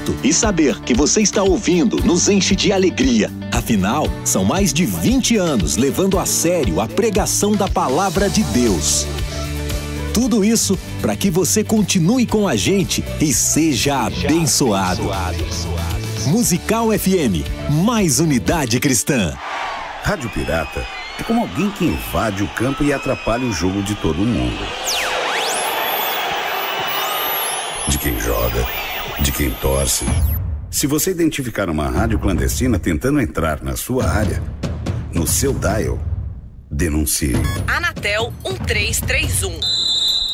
Cristo. E saber que você está ouvindo nos enche de alegria. Afinal, são mais de 20 anos levando a sério a pregação da Palavra de Deus. Tudo isso para que você continue com a gente e seja abençoado. Musical FM, mais unidade cristã. Rádio Pirata é como alguém que invade o campo e atrapalha o jogo de todo mundo. De quem joga, de quem torce. Se você identificar uma rádio clandestina tentando entrar na sua área, no seu dial, denuncie. Anatel 1331.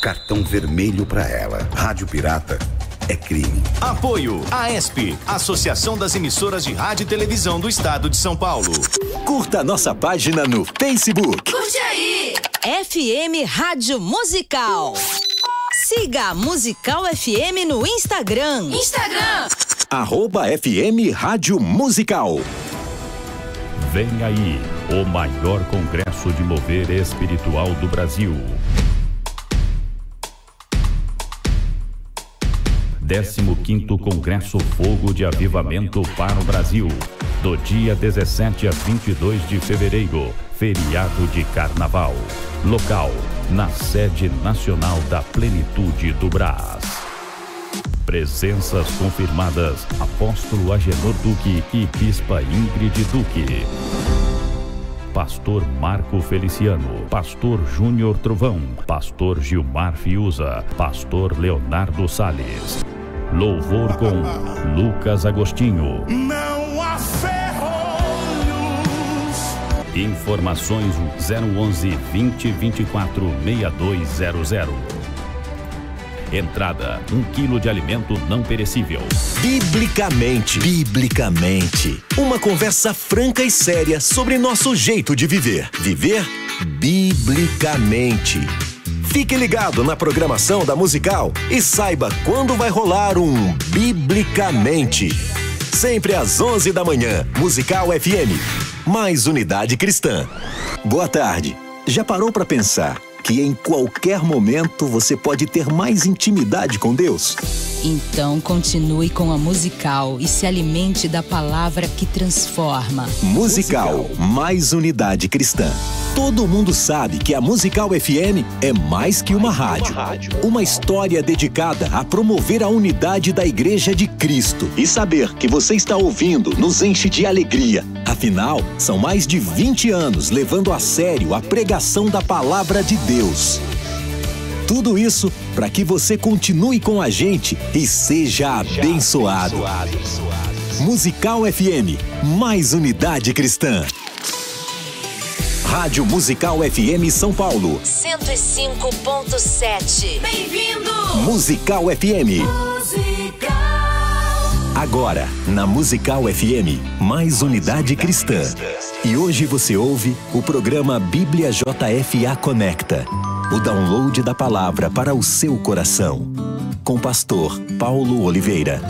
Cartão vermelho pra ela. Rádio Pirata é crime. Apoio AESP, Associação das Emissoras de Rádio e Televisão do Estado de São Paulo. Curta a nossa página no Facebook. Curte aí! FM Rádio Musical. Siga a Musical FM no Instagram. @FM Rádio Musical. Vem aí, o maior congresso de mover espiritual do Brasil. 15º Congresso Fogo de Avivamento para o Brasil, do dia 17 a 22 de fevereiro, feriado de Carnaval. Local, na sede nacional da Plenitude do Brás. Presenças confirmadas: Apóstolo Agenor Duque e Bispa Ingrid Duque. Pastor Marco Feliciano, Pastor Júnior Trovão, Pastor Gilmar Fiuza, Pastor Leonardo Salles. Louvor com Lucas Agostinho. Não há ferrolhos. Informações 011 2024 6200. Entrada: 1 quilo de alimento não perecível. Biblicamente. Uma conversa franca e séria sobre nosso jeito de viver. Viver biblicamente. Fique ligado na programação da Musical e saiba quando vai rolar um Biblicamente. Sempre às 11 da manhã, Musical FM, mais unidade cristã. Boa tarde. Já parou para pensar que em qualquer momento você pode ter mais intimidade com Deus? Então continue com a Musical e se alimente da palavra que transforma. Musical, mais unidade cristã. Todo mundo sabe que a Musical FM é mais que uma rádio. Uma história dedicada a promover a unidade da Igreja de Cristo. E saber que você está ouvindo nos enche de alegria. Afinal, são mais de 20 anos levando a sério a pregação da Palavra de Deus. Tudo isso para que você continue com a gente e seja abençoado. Musical FM, mais unidade cristã. Rádio Musical FM São Paulo 105.7. Bem-vindo! Musical FM. Agora, na Musical FM, mais unidade cristã. E hoje você ouve o programa Bíblia JFA Conecta. O download da palavra para o seu coração. Com o pastor Paulo Oliveira.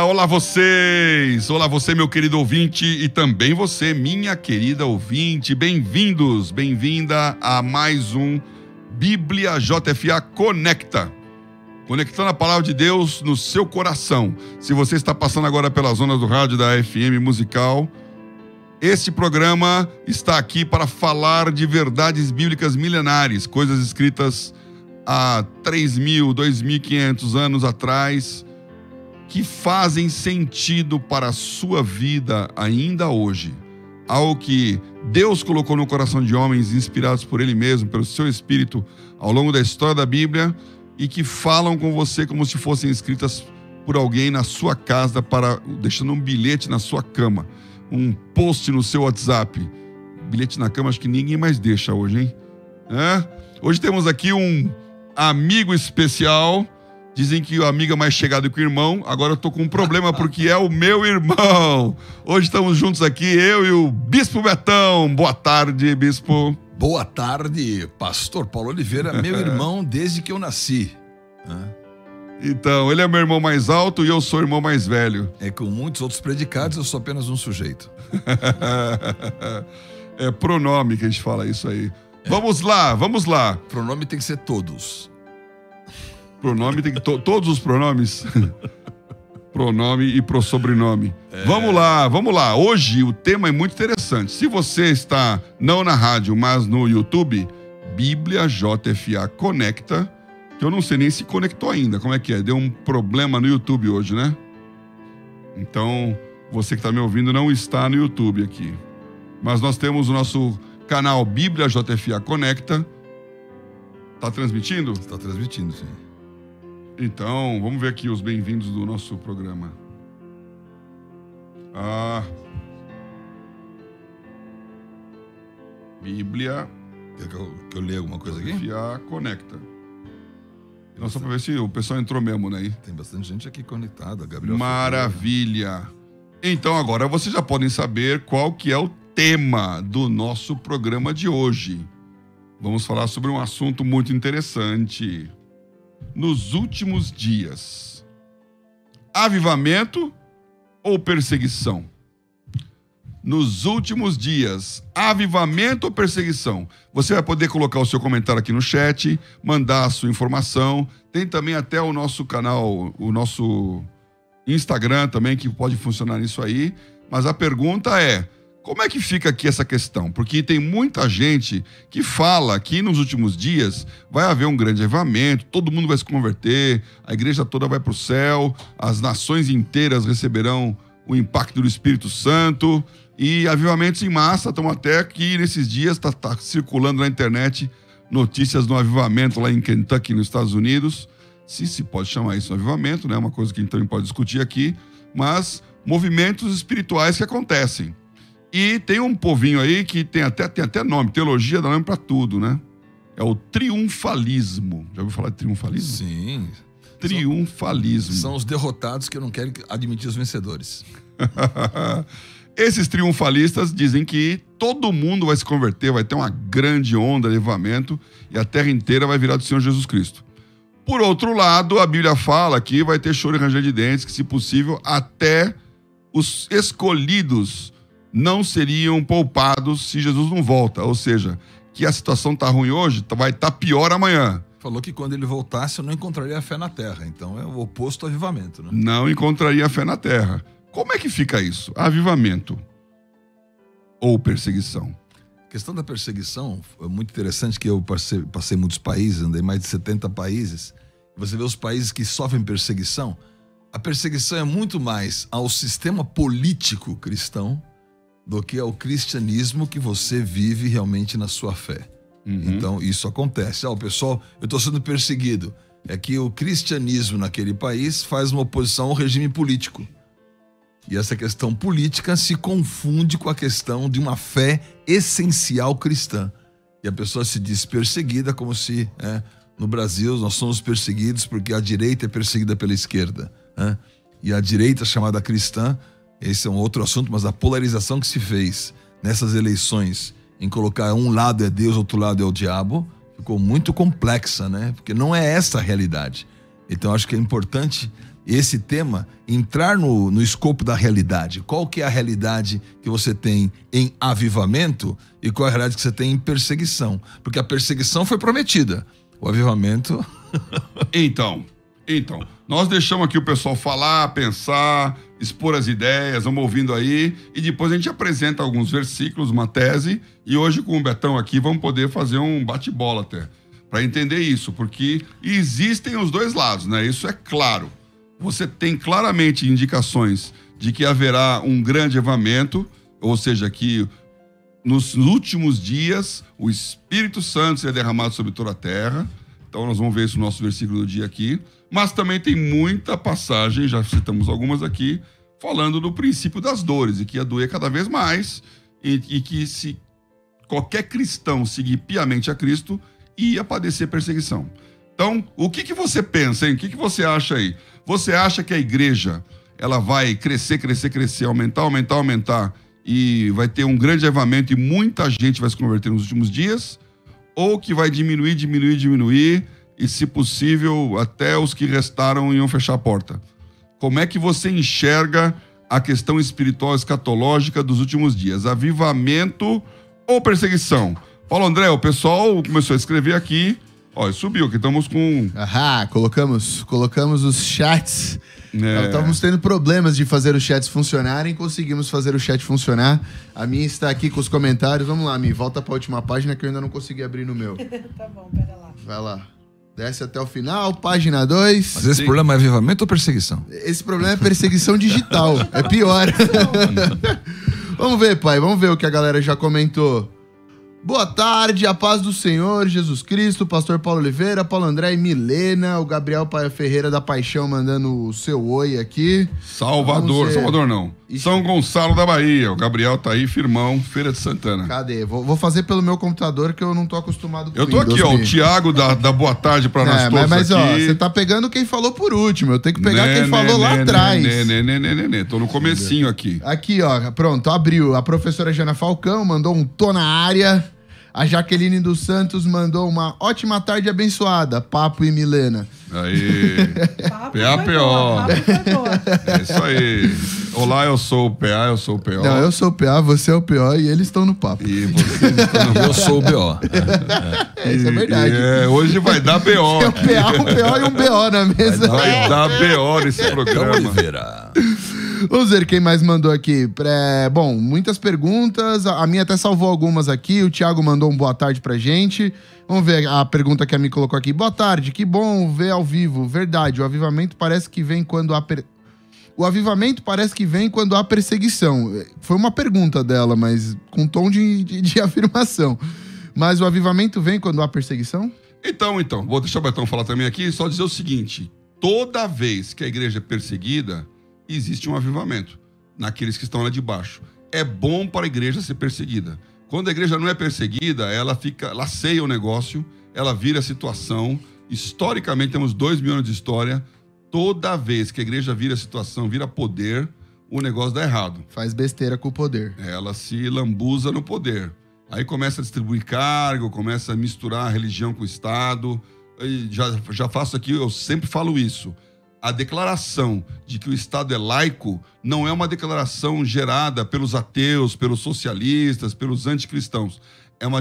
Olá vocês! Olá você, meu querido ouvinte, e também você, minha querida ouvinte. Bem-vindos, bem-vinda a mais um Bíblia JFA Conecta. Conectando a palavra de Deus no seu coração. Se você está passando agora pelas zonas do rádio da FM Musical, este programa está aqui para falar de verdades bíblicas milenares, coisas escritas há 3.000, 2.500 anos atrás, que fazem sentido para a sua vida ainda hoje. Algo que Deus colocou no coração de homens inspirados por Ele mesmo, pelo seu Espírito, ao longo da história da Bíblia, e que falam com você como se fossem escritas por alguém na sua casa, deixando um bilhete na sua cama, um post no seu WhatsApp. Bilhete na cama acho que ninguém mais deixa hoje, hein? Hoje temos aqui um amigo especial. Dizem que o amigo é mais chegado que o irmão. Agora eu tô com um problema porque é o meu irmão. Hoje estamos juntos aqui, eu e o Bispo Betão. Boa tarde, Bispo. Boa tarde, Pastor Paulo Oliveira, meu irmão desde que eu nasci. Então, ele é meu irmão mais alto e eu sou o irmão mais velho. É, com muitos outros predicados, eu sou apenas um sujeito. É pronome que a gente fala isso aí. Vamos lá. Pronome tem que ser todos. Pronome tem que... todos os pronomes? Pronome e pro sobrenome. Vamos lá. Hoje o tema é muito interessante. Se você está não na rádio, mas no YouTube, Bíblia JFA Conecta, que eu não sei nem se conectou ainda. Como é que é? Deu um problema no YouTube hoje, né? Então, você que está me ouvindo não está no YouTube aqui. Mas nós temos o nosso canal Bíblia JFA Conecta. Tá transmitindo? Está transmitindo, sim. Então, vamos ver aqui os bem-vindos do nosso programa. Bíblia... Quer que eu leia alguma coisa aqui? JFA Conecta. Não, só para ver se o pessoal entrou mesmo, né? Tem bastante gente aqui conectada, Gabriel. Maravilha. Então, agora vocês já podem saber qual que é o tema do nosso programa de hoje. Vamos falar sobre um assunto muito interessante. Nos últimos dias, avivamento ou perseguição? Nos últimos dias, avivamento ou perseguição? Você vai poder colocar o seu comentário aqui no chat, mandar a sua informação. Tem também até o nosso canal, o nosso Instagram também, que pode funcionar nisso aí. Mas a pergunta é, como é que fica aqui essa questão? Porque tem muita gente que fala que nos últimos dias vai haver um grande avivamento, todo mundo vai se converter, a igreja toda vai para o céu, as nações inteiras receberão o impacto do Espírito Santo, e avivamentos em massa. Estão até que nesses dias está circulando na internet notícias do avivamento lá em Kentucky, nos Estados Unidos. Se pode chamar isso de avivamento, né? Uma coisa que a gente também pode discutir aqui, mas movimentos espirituais que acontecem. E tem um povinho aí que tem até nome, teologia dá nome para tudo, né? É o triunfalismo. Já ouviu falar de triunfalismo? Sim. Triunfalismo. São os derrotados que não querem admitir os vencedores. Esses triunfalistas dizem que todo mundo vai se converter, vai ter uma grande onda de avivamento e a terra inteira vai virar do Senhor Jesus Cristo. Por outro lado, a Bíblia fala que vai ter choro e ranger de dentes, que se possível até os escolhidos não seriam poupados se Jesus não volta. Ou seja, que a situação está ruim hoje, vai estar pior amanhã. Falou que quando ele voltasse eu não encontraria a fé na terra. Então é o oposto ao avivamento, né? Não encontraria a fé na terra. Como é que fica isso? Avivamento ou perseguição? A questão da perseguição é muito interessante, que eu passei muitos países, andei mais de 70 países. Você vê os países que sofrem perseguição. A perseguição é muito mais ao sistema político cristão do que ao cristianismo que você vive realmente na sua fé. Então isso acontece. O pessoal, eu estou sendo perseguido. É que o cristianismo naquele país faz uma oposição ao regime político. E essa questão política se confunde com a questão de uma fé essencial cristã. E a pessoa se diz perseguida como se, no Brasil, nós somos perseguidos porque a direita é perseguida pela esquerda. E a direita chamada cristã, esse é um outro assunto, mas a polarização que se fez nessas eleições, em colocar um lado é Deus, outro lado é o diabo, ficou muito complexa, né? Porque não é essa a realidade. Então acho que é importante esse tema entrar no escopo da realidade. Qual que é a realidade que você tem em avivamento e qual é a realidade que você tem em perseguição? Porque a perseguição foi prometida. O avivamento... Então, nós deixamos aqui o pessoal falar, pensar, expor as ideias, vamos ouvindo aí, e depois a gente apresenta alguns versículos, uma tese, e hoje com o Betão aqui vamos poder fazer um bate-bola até, para entender isso, porque existem os dois lados, né? Isso é claro. Você tem claramente indicações de que haverá um grande avivamento, ou seja, que nos últimos dias o Espírito Santo será derramado sobre toda a terra. Então nós vamos ver isso no nosso versículo do dia aqui. Mas também tem muita passagem, já citamos algumas aqui, falando do princípio das dores, e que ia doer cada vez mais, e que se qualquer cristão seguir piamente a Cristo, ia padecer perseguição. Então, o que você pensa, hein? O que você acha aí? Você acha que a igreja ela vai crescer, aumentar e vai ter um grande avivamento e muita gente vai se converter nos últimos dias? Ou que vai diminuir e, se possível, até os que restaram iam fechar a porta? Como é que você enxerga a questão espiritual escatológica dos últimos dias? Avivamento ou perseguição? Paulo André, o pessoal começou a escrever aqui. Ó, subiu, aqui estamos com... colocamos os chats. Estávamos tendo problemas de fazer os chats funcionarem, conseguimos fazer o chat funcionar. A minha está aqui com os comentários. Vamos lá, Mi, volta para a última página que eu ainda não consegui abrir no meu. Tá bom, pera lá. Vai lá. Desce até o final, página 2. Mas esse problema é avivamento ou perseguição? Esse problema é perseguição digital. É pior. Vamos ver, pai. Vamos ver o que a galera já comentou. Boa tarde, a paz do Senhor Jesus Cristo, pastor Paulo Oliveira, Paulo André e Milena, o Gabriel Ferreira da Paixão mandando o seu oi aqui. Salvador não. São Gonçalo da Bahia, o Gabriel tá aí, firmão, Feira de Santana. Cadê? Vou fazer pelo meu computador que eu não tô acostumado com Eu tô aqui, ó, o Thiago da boa tarde pra nós todos mas aqui. Ó, você tá pegando quem falou por último, eu tenho que pegar quem falou lá atrás. Tô no comecinho aqui. Aqui, ó, pronto, abriu. A professora Jana Falcão mandou um tô na área. A Jaqueline dos Santos mandou uma ótima tarde abençoada, Papo e Milena. Aí, PA-PO. É isso aí. Olá, eu sou o PA, eu sou o PO. Não, eu sou o PA, você é o PO e eles estão no papo. E vocês estão no... Eu sou o BO. Isso é verdade. Hoje vai dar BO. É um PA, um PO e um BO na mesa. Vai dar BO nesse programa. Vamos ver quem mais mandou aqui. Bom, muitas perguntas. A minha até salvou algumas aqui. O Thiago mandou um boa tarde pra gente. Vamos ver a pergunta que a minha colocou aqui. Boa tarde, que bom ver ao vivo. Verdade, o avivamento parece que vem quando há... O avivamento parece que vem quando há perseguição. Foi uma pergunta dela, mas com tom de afirmação. Mas o avivamento vem quando há perseguição? Então. Vou deixar o Betão falar também aqui. Só dizer o seguinte. Toda vez que a igreja é perseguida... existe um avivamento naqueles que estão lá de baixo. É bom para a igreja ser perseguida. Quando a igreja não é perseguida, ela laceia o negócio, ela vira a situação. Historicamente, temos 2.000 anos de história. Toda vez que a igreja vira a situação, vira poder, o negócio dá errado. Faz besteira com o poder. Ela se lambuza no poder. Aí começa a distribuir cargo, começa a misturar a religião com o Estado. Já faço aqui, eu sempre falo isso. A declaração de que o Estado é laico não é uma declaração gerada pelos ateus, pelos socialistas, pelos anticristãos. É uma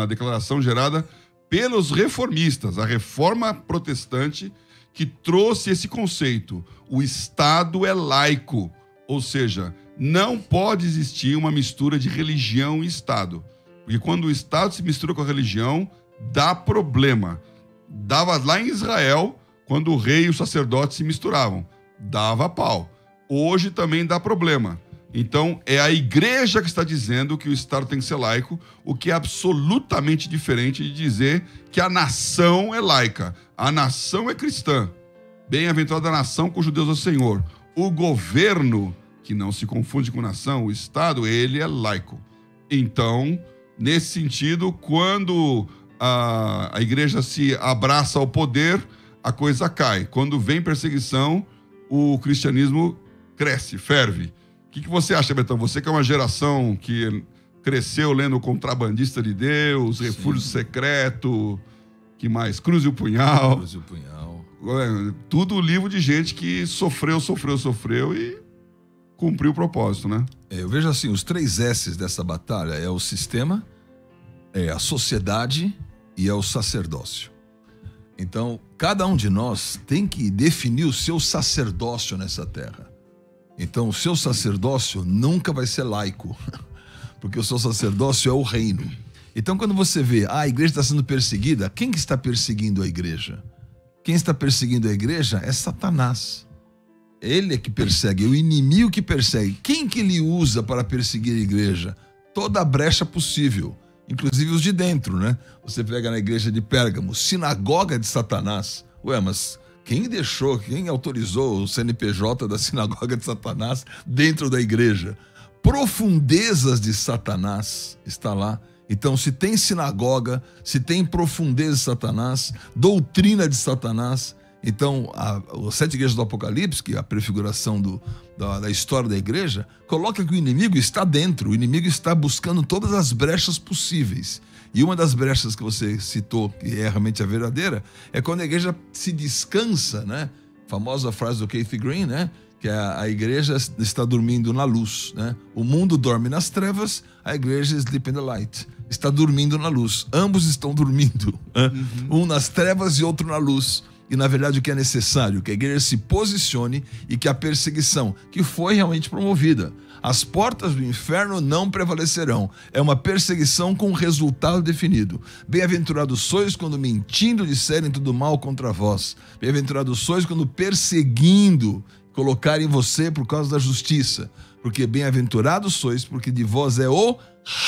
declaração gerada pelos reformistas. A reforma protestante que trouxe esse conceito. O Estado é laico, ou seja, não pode existir uma mistura de religião e Estado. Porque quando o Estado se mistura com a religião, dá problema. Dava lá em Israel... Quando o rei e o sacerdote se misturavam, dava pau. Hoje também dá problema. Então, é a igreja que está dizendo que o Estado tem que ser laico, o que é absolutamente diferente de dizer que a nação é laica. A nação é cristã. Bem-aventurada a nação cujo Deus é o Senhor. O governo, que não se confunde com nação, o Estado, ele é laico. Então, nesse sentido, quando a igreja se abraça ao poder... a coisa cai. Quando vem perseguição, o cristianismo cresce, ferve. O que você acha, Betão? Você que é uma geração que cresceu lendo O Contrabandista de Deus, Refúgio Secreto, que mais? Cruz e o Punhal. Cruz e o Punhal. Tudo livro de gente que sofreu e cumpriu o propósito, né? Eu vejo assim, os 3 S's dessa batalha é o sistema, é a sociedade e é o sacerdócio. Então, cada um de nós tem que definir o seu sacerdócio nessa terra. Então, o seu sacerdócio nunca vai ser laico, porque o seu sacerdócio é o reino. Então, quando você vê, a igreja está sendo perseguida, quem que está perseguindo a igreja? Quem está perseguindo a igreja é Satanás. Ele é que persegue, é o inimigo que persegue. Quem que ele usa para perseguir a igreja? Toda a brecha possível. Inclusive os de dentro, né? Você pega na igreja de Pérgamo, sinagoga de Satanás. Ué, mas quem autorizou o CNPJ da sinagoga de Satanás dentro da igreja? Profundezas de Satanás está lá. Então, se tem sinagoga, se tem profundeza de Satanás, doutrina de Satanás, então as 7 igrejas do Apocalipse, que é a prefiguração da história da igreja, coloca que o inimigo está dentro, o inimigo está buscando todas as brechas possíveis. E uma das brechas que você citou, que é realmente a verdadeira, é quando a igreja se descansa, né? A famosa frase do Keith Green, né? Que a igreja está dormindo na luz, né? O mundo dorme nas trevas, a igreja sleep in the light. Está dormindo na luz. Ambos estão dormindo. Um nas trevas e outro na luz. E, na verdade, o que é necessário? Que a igreja se posicione e que a perseguição, que foi realmente promovida, as portas do inferno não prevalecerão. É uma perseguição com resultado definido. Bem-aventurados sois quando mentindo disserem tudo mal contra vós. Bem-aventurados sois quando perseguindo colocarem você por causa da justiça. Porque bem-aventurados sois, porque de vós é o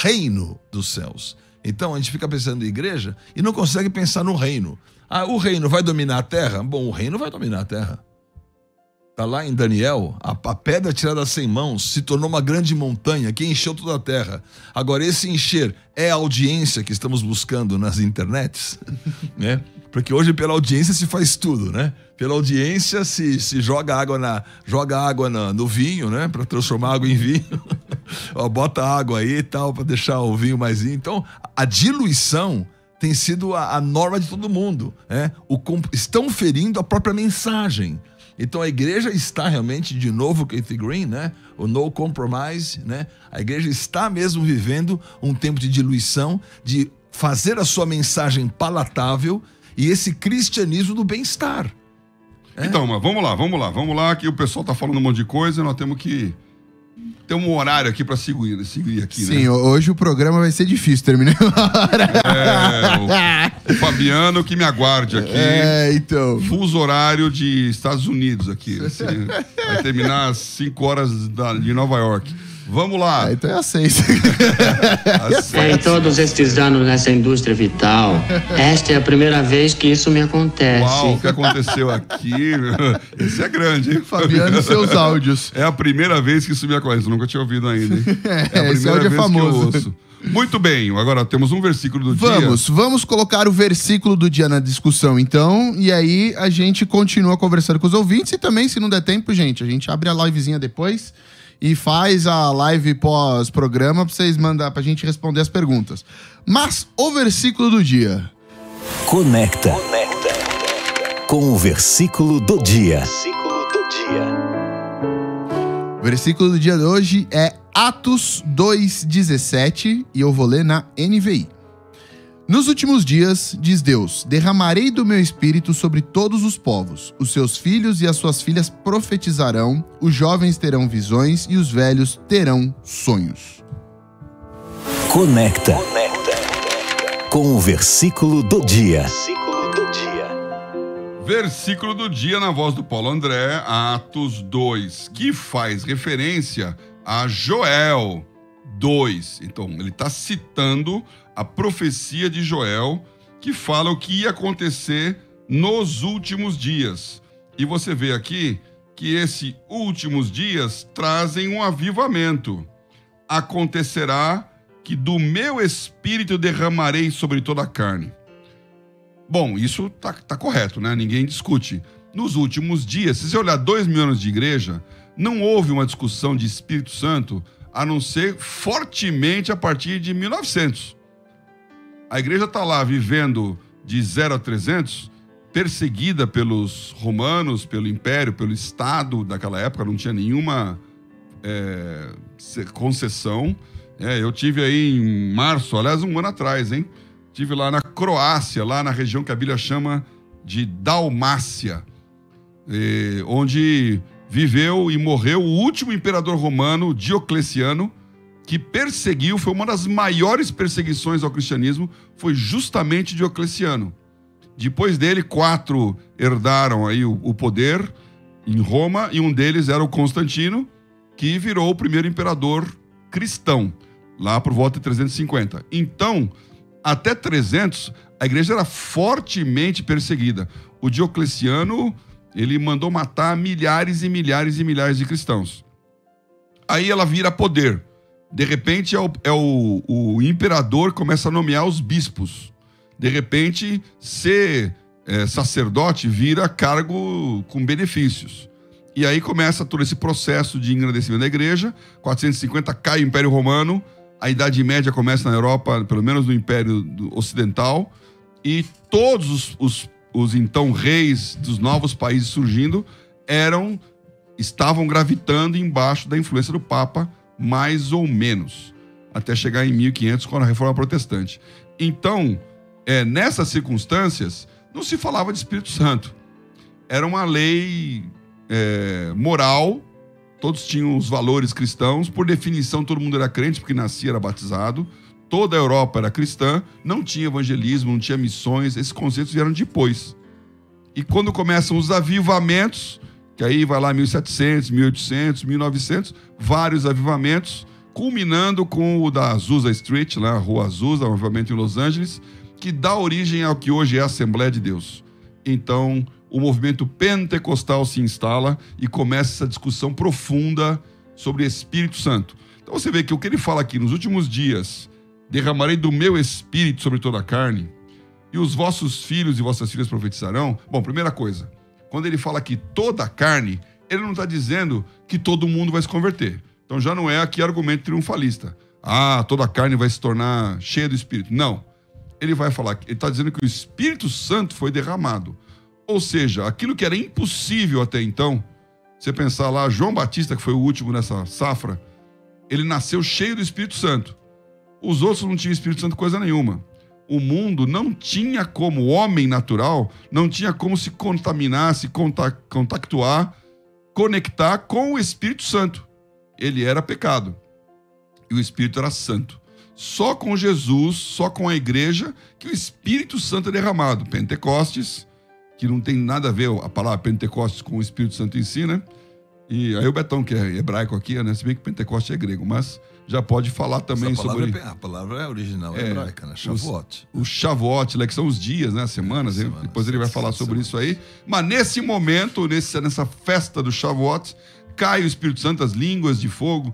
reino dos céus. Então a gente fica pensando em igreja e não consegue pensar no reino. Ah, o reino vai dominar a terra? Bom, o reino vai dominar a terra. Está lá em Daniel, a pedra tirada sem mãos se tornou uma grande montanha que encheu toda a terra. Agora, esse encher é a audiência que estamos buscando nas internets, né? Porque hoje pela audiência se faz tudo, né? Pela audiência se joga água no vinho, né? Para transformar água em vinho. Ó, bota água aí e tal, para deixar o vinho mais vinho. Então, a diluição tem sido a norma de todo mundo, né? Estão ferindo a própria mensagem. Então a igreja está realmente, de novo, Keith Green, né? O no compromise, né? A igreja está mesmo vivendo um tempo de diluição, de fazer a sua mensagem palatável e esse cristianismo do bem-estar. Então, mas vamos lá, que o pessoal tá falando um monte de coisa, nós temos que ter um horário aqui pra seguir aqui, né? Sim, hoje o programa vai ser difícil, terminei uma hora. O Fabiano que me aguarde aqui. Então. Fuso horário de Estados Unidos aqui. Vai terminar às 5 horas de Nova York. Vamos lá. Então é às 6. Em todos estes anos nessa indústria vital, esta é a primeira vez que isso me acontece. Uau, o que aconteceu aqui? Esse é grande, hein? Fabiano e seus áudios. É a primeira vez que isso me acontece. Eu nunca tinha ouvido ainda, hein? É a primeira vez famoso. Que eu ouço. Muito bem, agora temos um versículo do dia. Vamos colocar o versículo do dia na discussão, então, e aí a gente continua conversando com os ouvintes e também, se não der tempo, gente, a gente abre a livezinha depois e faz a live pós-programa pra vocês mandarem, pra gente responder as perguntas. Mas o versículo do dia. Conecta. Com o versículo do dia. O versículo do dia de hoje é Atos 2,17 e eu vou ler na NVI. Nos últimos dias, diz Deus, derramarei do meu espírito sobre todos os povos. Os seus filhos e as suas filhas profetizarão, os jovens terão visões e os velhos terão sonhos. Conecta. Com o versículo do dia. Versículo do dia na voz do Paulo André, Atos 2, que faz referência a Joel 2. Então, ele está citando a profecia de Joel, que fala o que ia acontecer nos últimos dias. E você vê aqui que esses últimos dias trazem um avivamento. Acontecerá que do meu espírito derramarei sobre toda a carne. Bom, isso tá correto, né? Ninguém discute. Nos últimos dias, se você olhar 2000 anos de igreja, não houve uma discussão de Espírito Santo, a não ser fortemente a partir de 1900. A igreja está lá vivendo de 0 a 300, perseguida pelos romanos, pelo império, pelo Estado daquela época, não tinha nenhuma concessão. Eu tive aí em março, aliás, um ano atrás, hein? Estive lá na Croácia, lá na região que a Bíblia chama de Dalmácia, onde viveu e morreu o último imperador romano, Diocleciano, que perseguiu, foi uma das maiores perseguições ao cristianismo, foi justamente Diocleciano. Depois dele, 4 herdaram aí o poder em Roma, e um deles era o Constantino, que virou o primeiro imperador cristão, lá por volta de 350. Então, até 300, a igreja era fortemente perseguida. O Diocleciano, ele mandou matar milhares e milhares e milhares de cristãos. Aí ela vira poder. De repente o imperador começa a nomear os bispos. De repente, ser sacerdote vira cargo com benefícios. E aí começa todo esse processo de engrandecimento da igreja. 450 cai o Império Romano. A Idade Média começa na Europa, pelo menos no Império Ocidental. E todos os então reis dos novos países surgindo estavam gravitando embaixo da influência do Papa, mais ou menos, até chegar em 1500 com a Reforma Protestante. Então, nessas circunstâncias, não se falava de Espírito Santo. Era uma lei moral, todos tinham os valores cristãos, por definição todo mundo era crente, porque nascia, era batizado, toda a Europa era cristã, não tinha evangelismo, não tinha missões, esses conceitos vieram depois. E quando começam os avivamentos, que aí vai lá 1700, 1800, 1900, vários avivamentos, culminando com o da Azusa Street, lá, a Rua Azusa, um avivamento em Los Angeles, que dá origem ao que hoje é a Assembleia de Deus. Então, o movimento pentecostal se instala e começa essa discussão profunda sobre Espírito Santo. Então você vê que o que ele fala aqui, nos últimos dias, derramarei do meu Espírito sobre toda a carne, e os vossos filhos e vossas filhas profetizarão. Bom, primeira coisa, quando ele fala aqui toda a carne, ele não está dizendo que todo mundo vai se converter. Então já não é aqui argumento triunfalista. Toda a carne vai se tornar cheia do Espírito. Não. Ele vai falar, ele está dizendo que o Espírito Santo foi derramado. Ou seja, aquilo que era impossível até então, você pensar lá, João Batista, que foi o último nessa safra, ele nasceu cheio do Espírito Santo. Os outros não tinham Espírito Santo coisa nenhuma. O mundo não tinha como, o homem natural, não tinha como se contaminar, se contactuar, conectar com o Espírito Santo. Ele era pecado. E o Espírito era santo. Só com Jesus, só com a igreja, que o Espírito Santo é derramado. Pentecostes, que não tem nada a ver a palavra Pentecostes com o Espírito Santo em si, né? E aí o Betão, que é hebraico aqui, né? Se bem que Pentecostes é grego, mas já pode falar também sobre... A palavra é original hebraica, né? Shavuot. O Shavuot, né? Que são os dias, né? As semanas. Depois ele vai falar sobre isso aí. Mas nesse momento, nessa festa do Shavuot, cai o Espírito Santo, as línguas de fogo,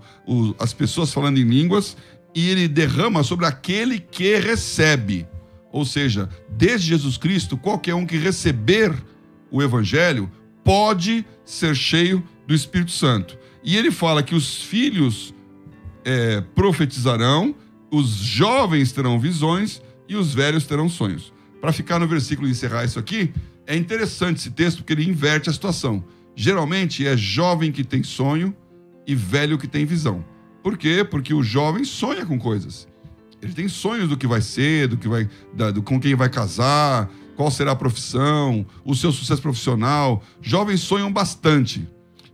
as pessoas falando em línguas, e ele derrama sobre aquele que recebe. Ou seja, desde Jesus Cristo, qualquer um que receber o Evangelho pode ser cheio do Espírito Santo. E ele fala que os filhos profetizarão, os jovens terão visões e os velhos terão sonhos. Para ficar no versículo e encerrar isso aqui, é interessante esse texto porque ele inverte a situação. Geralmente é jovem que tem sonho e velho que tem visão. Por quê? Porque o jovem sonha com coisas. Ele tem sonhos do que vai ser, com quem vai casar, qual será a profissão, o seu sucesso profissional. Jovens sonham bastante.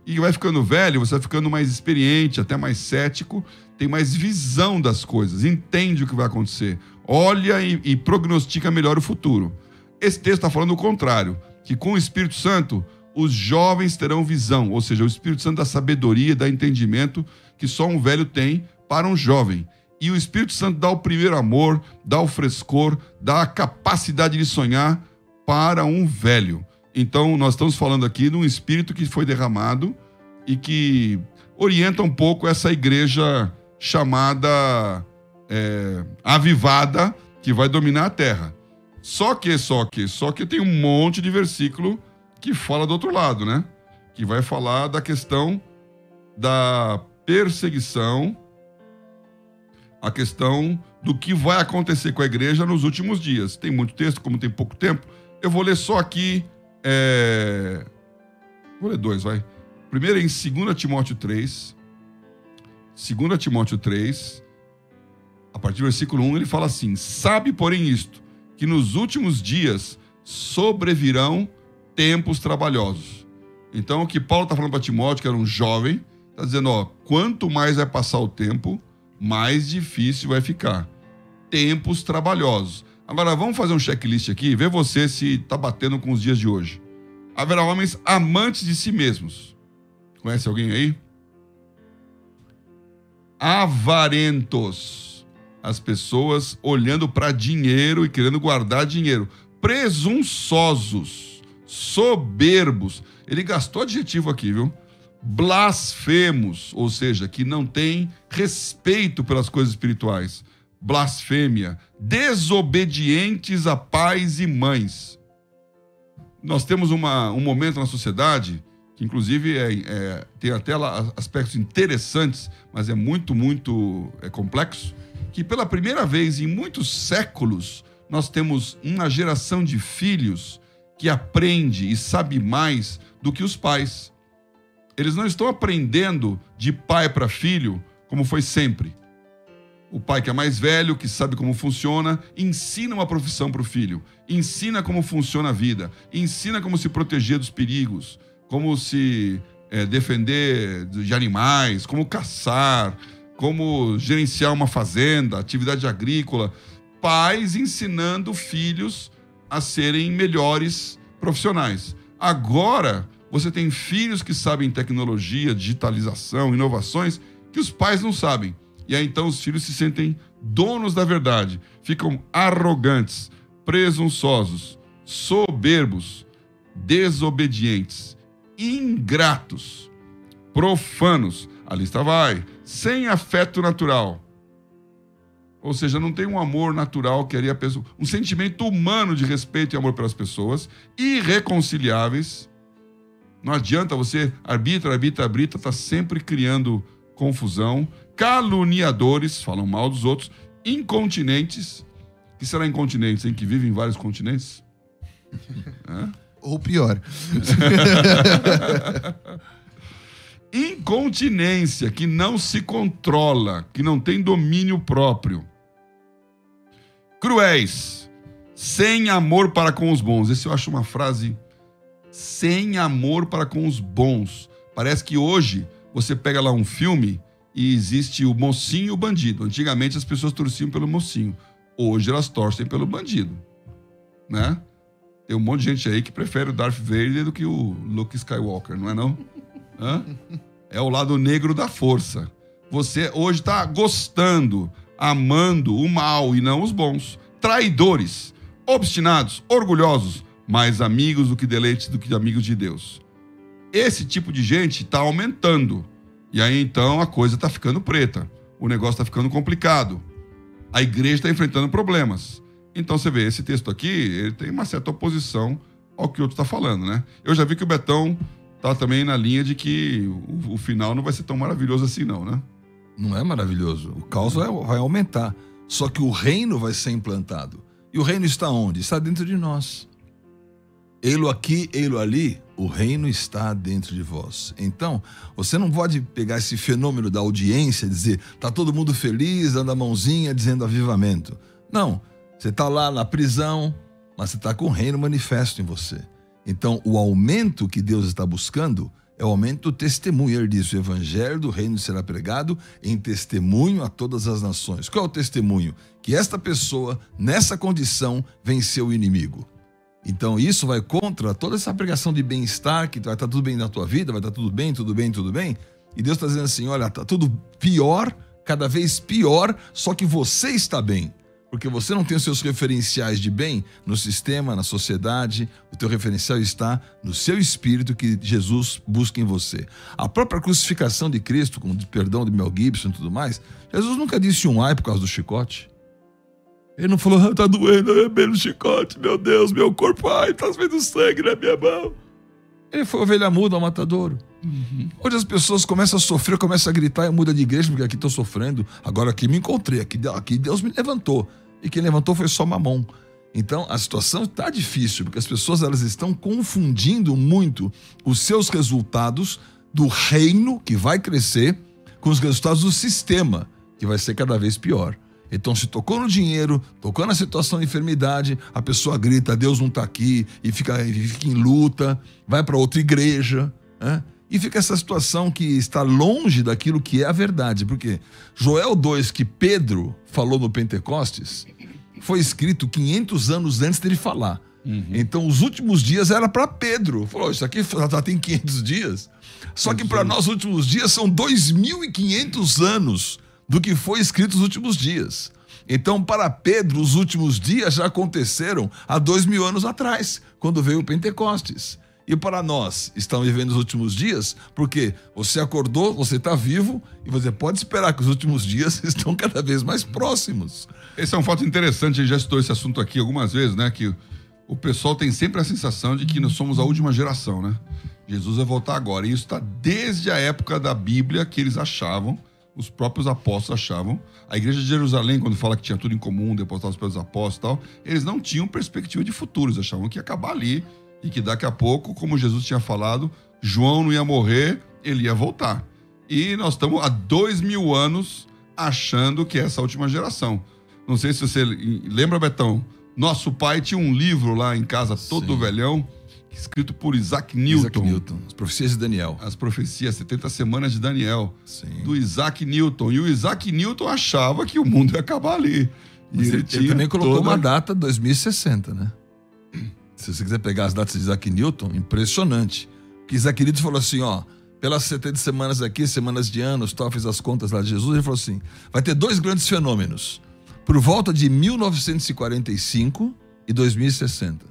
E vai ficando velho, você vai ficando mais experiente, até mais cético, tem mais visão das coisas, entende o que vai acontecer, olha e prognostica melhor o futuro. Esse texto está falando o contrário, que com o Espírito Santo, os jovens terão visão, ou seja, o Espírito Santo dá sabedoria, dá entendimento que só um velho tem para um jovem. E o Espírito Santo dá o primeiro amor, dá o frescor, dá a capacidade de sonhar para um velho. Então, nós estamos falando aqui de um Espírito que foi derramado e que orienta um pouco essa igreja chamada avivada, que vai dominar a terra. Só que tem um monte de versículo que fala do outro lado, né? Que vai falar da questão da perseguição, a questão do que vai acontecer com a igreja nos últimos dias. Tem muito texto, como tem pouco tempo, eu vou ler só aqui, vou ler 2, vai. Primeiro em 2 Timóteo 3, 2 Timóteo 3, a partir do versículo 1, ele fala assim: sabe, porém, isto, que nos últimos dias sobrevirão tempos trabalhosos. Então, o que Paulo está falando para Timóteo, que era um jovem, está dizendo, quanto mais vai passar o tempo, mais difícil vai ficar. Tempos trabalhosos. Agora, vamos fazer um checklist aqui, ver você se está batendo com os dias de hoje. Haverá homens amantes de si mesmos. Conhece alguém aí? Avarentos. As pessoas olhando para dinheiro e querendo guardar dinheiro. Presunçosos. Soberbos. Ele gastou adjetivo aqui, viu? blasfemos, ou seja, que não têm respeito pelas coisas espirituais. Blasfêmia. Desobedientes a pais e mães. Nós temos um momento na sociedade que, inclusive, tem até aspectos interessantes, mas é muito complexo, que pela primeira vez em muitos séculos nós temos uma geração de filhos que aprende e sabe mais do que os pais. Eles não estão aprendendo de pai para filho como foi sempre. O pai que é mais velho, que sabe como funciona, ensina uma profissão para o filho, ensina como funciona a vida, ensina como se proteger dos perigos, como se defender de animais, como caçar, como gerenciar uma fazenda, atividade agrícola. Pais ensinando filhos a serem melhores profissionais. Agora, você tem filhos que sabem tecnologia, digitalização, inovações, que os pais não sabem. E aí, então, os filhos se sentem donos da verdade. Ficam arrogantes, presunçosos, soberbos, desobedientes, ingratos, profanos. A lista vai. Sem afeto natural. Ou seja, não tem um amor natural que haria a pessoa, um sentimento humano de respeito e amor pelas pessoas, irreconciliáveis. Não adianta você arbitra, tá sempre criando confusão. Caluniadores, falam mal dos outros. Incontinentes. O que será incontinentes, hein? Que vivem em vários continentes? Ou pior. Incontinência, que não se controla, que não tem domínio próprio. Cruéis, sem amor para com os bons. Esse eu acho uma frase, sem amor para com os bons. Parece que hoje você pega lá um filme e existe o mocinho e o bandido. Antigamente as pessoas torciam pelo mocinho. Hoje elas torcem pelo bandido. Né? Tem um monte de gente aí que prefere o Darth Vader do que o Luke Skywalker, não é não? É o lado negro da força. Você hoje está gostando, amando o mal e não os bons. Traidores, obstinados, orgulhosos, mais amigos do que deleites do que amigos de Deus. Esse tipo de gente está aumentando. E aí então a coisa está ficando preta. O negócio está ficando complicado. A igreja está enfrentando problemas. Então você vê, esse texto aqui, ele tem uma certa oposição ao que o outro está falando, né? Eu já vi que o Betão tá também na linha de que o final não vai ser tão maravilhoso assim não, né? Não é maravilhoso. O caos vai aumentar. Só que o reino vai ser implantado. E o reino está onde? Está dentro de nós. Ei-lo aqui, ei-lo ali, o reino está dentro de vós. Então, você não pode pegar esse fenômeno da audiência e dizer, tá todo mundo feliz, dando a mãozinha, dizendo avivamento. Não, você está lá na prisão, mas você está com o reino manifesto em você. Então, o aumento que Deus está buscando é o aumento do testemunho. Ele diz, o evangelho do reino será pregado em testemunho a todas as nações. Qual é o testemunho? Que esta pessoa, nessa condição, venceu o inimigo. Então, isso vai contra toda essa pregação de bem-estar, que vai estar tudo bem na tua vida, vai estar tudo bem, tudo bem, tudo bem. E Deus está dizendo assim, olha, está tudo pior, cada vez pior, só que você está bem. Porque você não tem os seus referenciais de bem no sistema, na sociedade. O teu referencial está no seu espírito que Jesus busca em você. A própria crucificação de Cristo, com o perdão de Mel Gibson e tudo mais, Jesus nunca disse um ai por causa do chicote. Ele não falou, tá doendo, é bem no chicote, meu Deus, meu corpo, ai, tá vendo sangue na minha mão. Ele foi ovelha muda ao matadouro. Hoje as pessoas começam a sofrer, começam a gritar e muda de igreja, porque aqui estou sofrendo, agora aqui me encontrei, aqui Deus me levantou. E quem levantou foi só Mamon. Então a situação está difícil, porque as pessoas elas estão confundindo muito os seus resultados do reino, que vai crescer, com os resultados do sistema, que vai ser cada vez pior. Então se tocou no dinheiro, tocou na situação de enfermidade, a pessoa grita, Deus não está aqui, e fica em luta, vai para outra igreja, né? E fica essa situação que está longe daquilo que é a verdade. Porque Joel 2, que Pedro falou no Pentecostes, foi escrito 500 anos antes dele falar. Então os últimos dias era para Pedro. Falou, isso aqui já tem 500 dias. Só que para nós os últimos dias são 2.500 anos do que foi escrito os últimos dias. Então para Pedro os últimos dias já aconteceram há 2.000 anos atrás, quando veio o Pentecostes. E para nós, estão vivendo os últimos dias, porque você acordou, você está vivo, e você pode esperar que os últimos dias estão cada vez mais próximos. Esse é um fato interessante, a gente já citou esse assunto aqui algumas vezes, né? Que o pessoal tem sempre a sensação de que nós somos a última geração, né? Jesus vai voltar agora. E isso está desde a época da Bíblia que eles achavam, os próprios apóstolos achavam. A igreja de Jerusalém, quando fala que tinha tudo em comum, depositados pelos apóstolos e tal, eles não tinham perspectiva de futuro, eles achavam que ia acabar ali e que daqui a pouco, como Jesus tinha falado, João não ia morrer, ele ia voltar. E nós estamos há 2000 anos achando que é essa última geração. Não sei se você lembra, Betão, nosso pai tinha um livro lá em casa, todo velhão, escrito por Isaac Newton. Isaac Newton, as profecias de Daniel. As profecias, 70 semanas de Daniel. Sim. Do Isaac Newton. E o Isaac Newton achava que o mundo ia acabar ali. E ele também colocou uma data, 2060, né? Se você quiser pegar as datas de Isaac Newton, impressionante. Que Isaac Newton falou assim, ó, pelas 70 semanas aqui, semanas de anos, tal, fez as contas lá de Jesus, ele falou assim, vai ter 2 grandes fenômenos. Por volta de 1945 e 2060.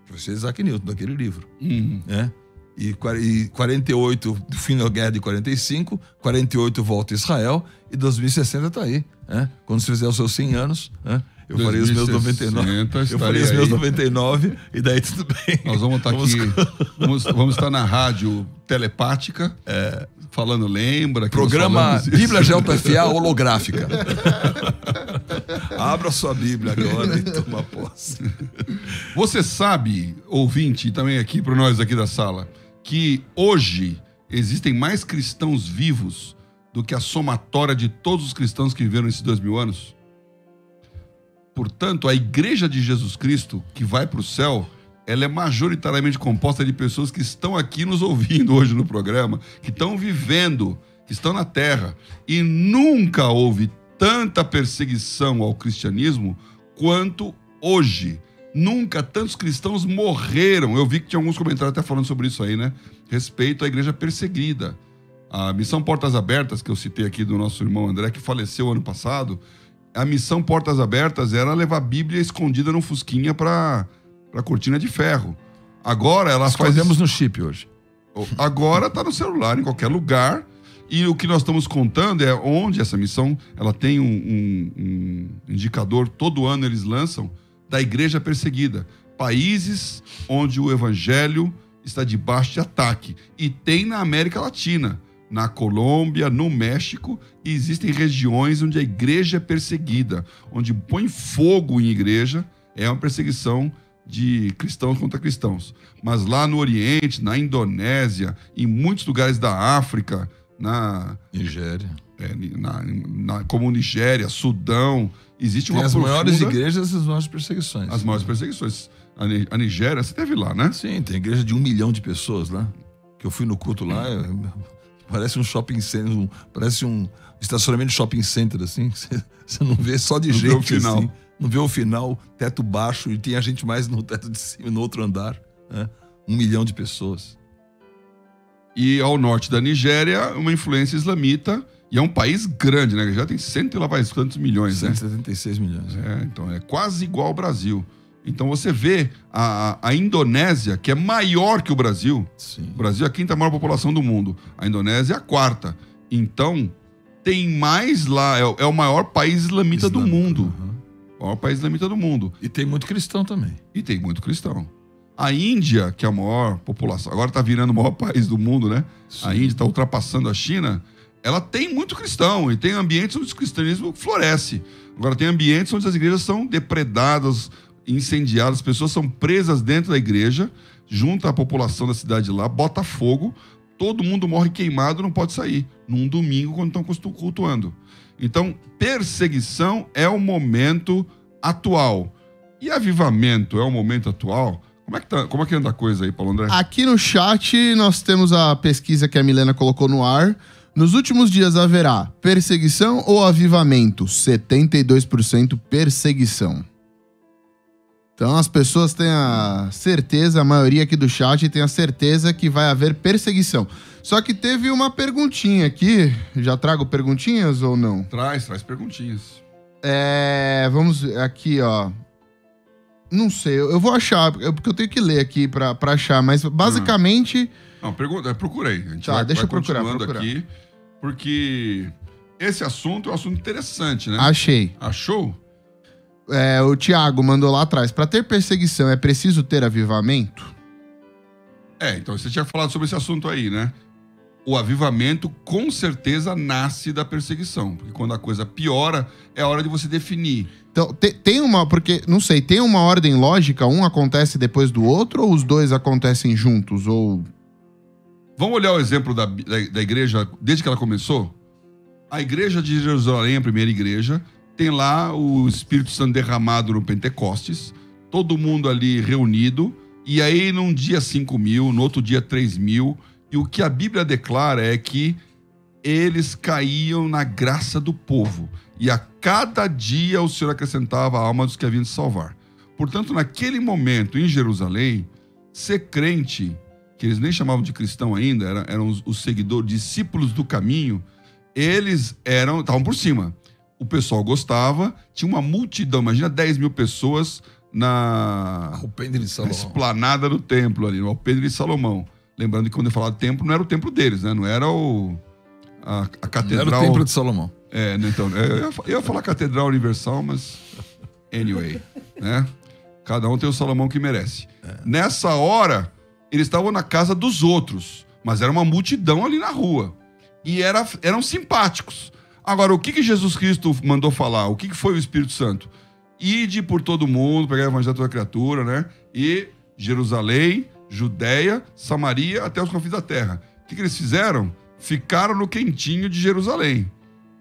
Professor Isaac Newton, daquele livro. Né? E 48, fim da guerra de 45, 48 volta a Israel, e 2060 tá aí. Né? Quando você fizer os seus 100 anos, né? Eu farei os meus 99. Eu farei os meus 99, e daí tudo bem. Nós vamos estar aqui, vamos estar na rádio telepática, falando, lembra? Que programa Bíblia JFA holográfica. Abra sua Bíblia agora e toma posse. Você sabe, ouvinte, e também aqui para nós aqui da sala, que hoje existem mais cristãos vivos do que a somatória de todos os cristãos que viveram esses 2000 anos? Portanto, a Igreja de Jesus Cristo, que vai para o céu, ela é majoritariamente composta de pessoas que estão aqui nos ouvindo hoje no programa, que estão vivendo, que estão na terra. E nunca houve tanta perseguição ao cristianismo quanto hoje. Nunca tantos cristãos morreram. Eu vi que tinha alguns comentários até falando sobre isso aí, né? Respeito à igreja perseguida. A Missão Portas Abertas, que eu citei aqui do nosso irmão André, que faleceu ano passado, a Missão Portas Abertas era levar a Bíblia escondida no fusquinha para cortina de ferro. Agora ela fazemos no chip hoje. Agora está no celular, em qualquer lugar. E o que nós estamos contando é onde essa missão, ela tem um indicador, todo ano eles lançam, da igreja perseguida. Países onde o evangelho está debaixo de ataque. E tem na América Latina, na Colômbia, no México, e existem regiões onde a igreja é perseguida, onde põe fogo em igreja, é uma perseguição de cristãos contra cristãos. Mas lá no Oriente, na Indonésia, em muitos lugares da África, na Nigéria, como Nigéria, Sudão, existe uma as maiores igrejas e as maiores perseguições. As maiores perseguições. A Nigéria, você teve lá, né? Sim, tem igreja de 1 milhão de pessoas lá, que eu fui no culto lá, parece um shopping center, parece um estacionamento de shopping center, assim, você não vê só de não gente, vê o final. Assim, não vê o final, teto baixo, e tem a gente mais no teto de cima, no outro andar, né? 1 milhão de pessoas. E ao norte da Nigéria, uma influência islamita, e é um país grande, né? Já tem 100 e lá vai quantos milhões, 176 milhões. Então é quase igual ao Brasil. Então você vê a Indonésia, que é maior que o Brasil. Sim. O Brasil é a 5ª maior população do mundo. A Indonésia é a 4ª. Então, tem mais lá, é o maior país islamita do mundo. O maior país islamita do mundo. E tem muito cristão também. E tem muito cristão. A Índia, que é a maior população, agora está virando o maior país do mundo, né? Sim. A Índia está ultrapassando a China. Ela tem muito cristão e tem ambientes onde o cristianismo floresce. Agora, tem ambientes onde as igrejas são depredadas, incendiadas, as pessoas são presas dentro da igreja, junta a população da cidade lá, bota fogo, todo mundo morre queimado, não pode sair, num domingo quando estão cultuando. Então, perseguição é o momento atual. E avivamento é o momento atual? Como é que anda a coisa aí, Paulo André? Aqui no chat nós temos a pesquisa que a Milena colocou no ar. Nos últimos dias haverá perseguição ou avivamento? 72% perseguição. Então as pessoas têm a certeza, a maioria aqui do chat tem a certeza que vai haver perseguição. Só que teve uma perguntinha aqui. Já trago perguntinhas ou não? Traz perguntinhas. Vamos aqui, ó. Não sei, eu vou achar, porque eu tenho que ler aqui pra achar, mas basicamente... Não, procurei. A gente tá, deixa eu procurar. Aqui, porque esse assunto é um assunto interessante, né? Achei. Achou? O Tiago mandou lá atrás. Pra ter perseguição, é preciso ter avivamento? Então você tinha falado sobre esse assunto aí, né? O avivamento, com certeza, nasce da perseguição. Porque quando a coisa piora, é a hora de você definir. Então, tem uma... Porque, não sei, tem uma ordem lógica? Um acontece depois do outro? Ou os dois acontecem juntos? Ou... Vamos olhar o exemplo da igreja desde que ela começou? A igreja de Jerusalém, a primeira igreja, tem lá o Espírito Santo derramado no Pentecostes, todo mundo ali reunido, e aí num dia 5.000, no outro dia 3.000, e o que a Bíblia declara é que eles caíam na graça do povo, e a cada dia o Senhor acrescentava a alma dos que haviam de salvar. Portanto, naquele momento, em Jerusalém, ser crente, que eles nem chamavam de cristão ainda, eram os seguidores, discípulos do caminho, eles estavam por cima. O pessoal gostava, tinha uma multidão, imagina 10.000 pessoas na esplanada do templo ali, no Alpendre de Salomão. Lembrando que quando eu falava templo, não era o templo deles, né? Não era a catedral... Não era o templo de Salomão. Então, eu ia falar catedral universal, mas anyway, né? Cada um tem o Salomão que merece. Nessa hora, eles estavam na casa dos outros, mas era uma multidão ali na rua. E eram simpáticos. Agora, o que Jesus Cristo mandou falar? O que foi o Espírito Santo? Ide por todo mundo, pegar o evangelho de toda criatura, né? E Jerusalém, Judéia, Samaria, até os confins da terra. O que eles fizeram? Ficaram no quentinho de Jerusalém.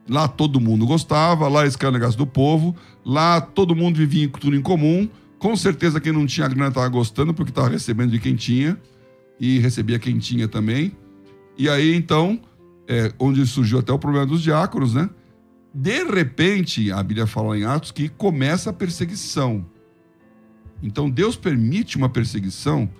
Lá todo mundo gostava, lá eles caíram no negócio do povo, lá todo mundo vivia tudo em comum. Com certeza quem não tinha grana estava gostando, porque estava recebendo de quem tinha, e recebia quem tinha também. E aí, então... onde surgiu até o problema dos diáconos, né? De repente, a Bíblia fala em Atos que começa a perseguição. Então, Deus permite uma perseguição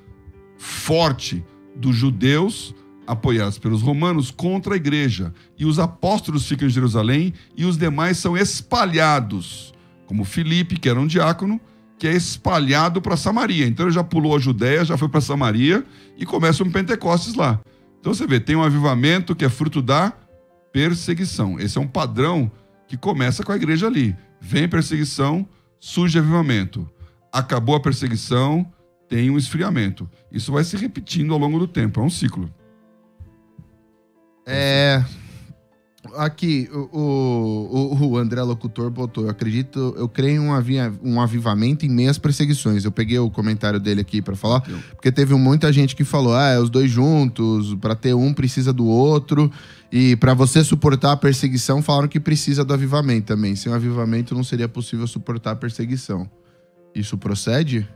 forte dos judeus, apoiados pelos romanos, contra a igreja. E os apóstolos ficam em Jerusalém e os demais são espalhados. Como Filipe, que era um diácono, que é espalhado para Samaria. Então, ele já pulou a Judéia, já foi para Samaria e começa um Pentecostes lá. Então você vê, tem um avivamento que é fruto da perseguição. Esse é um padrão que começa com a igreja ali. Vem perseguição, surge avivamento. Acabou a perseguição, tem um esfriamento. Isso vai se repetindo ao longo do tempo, é um ciclo. Aqui, o André Locutor botou, eu creio em um avivamento em meio às perseguições. Eu peguei o comentário dele aqui pra falar, porque teve muita gente que falou, os dois juntos, pra ter um precisa do outro, e pra você suportar a perseguição, falaram que precisa do avivamento também. Sem o avivamento não seria possível suportar a perseguição. Isso procede?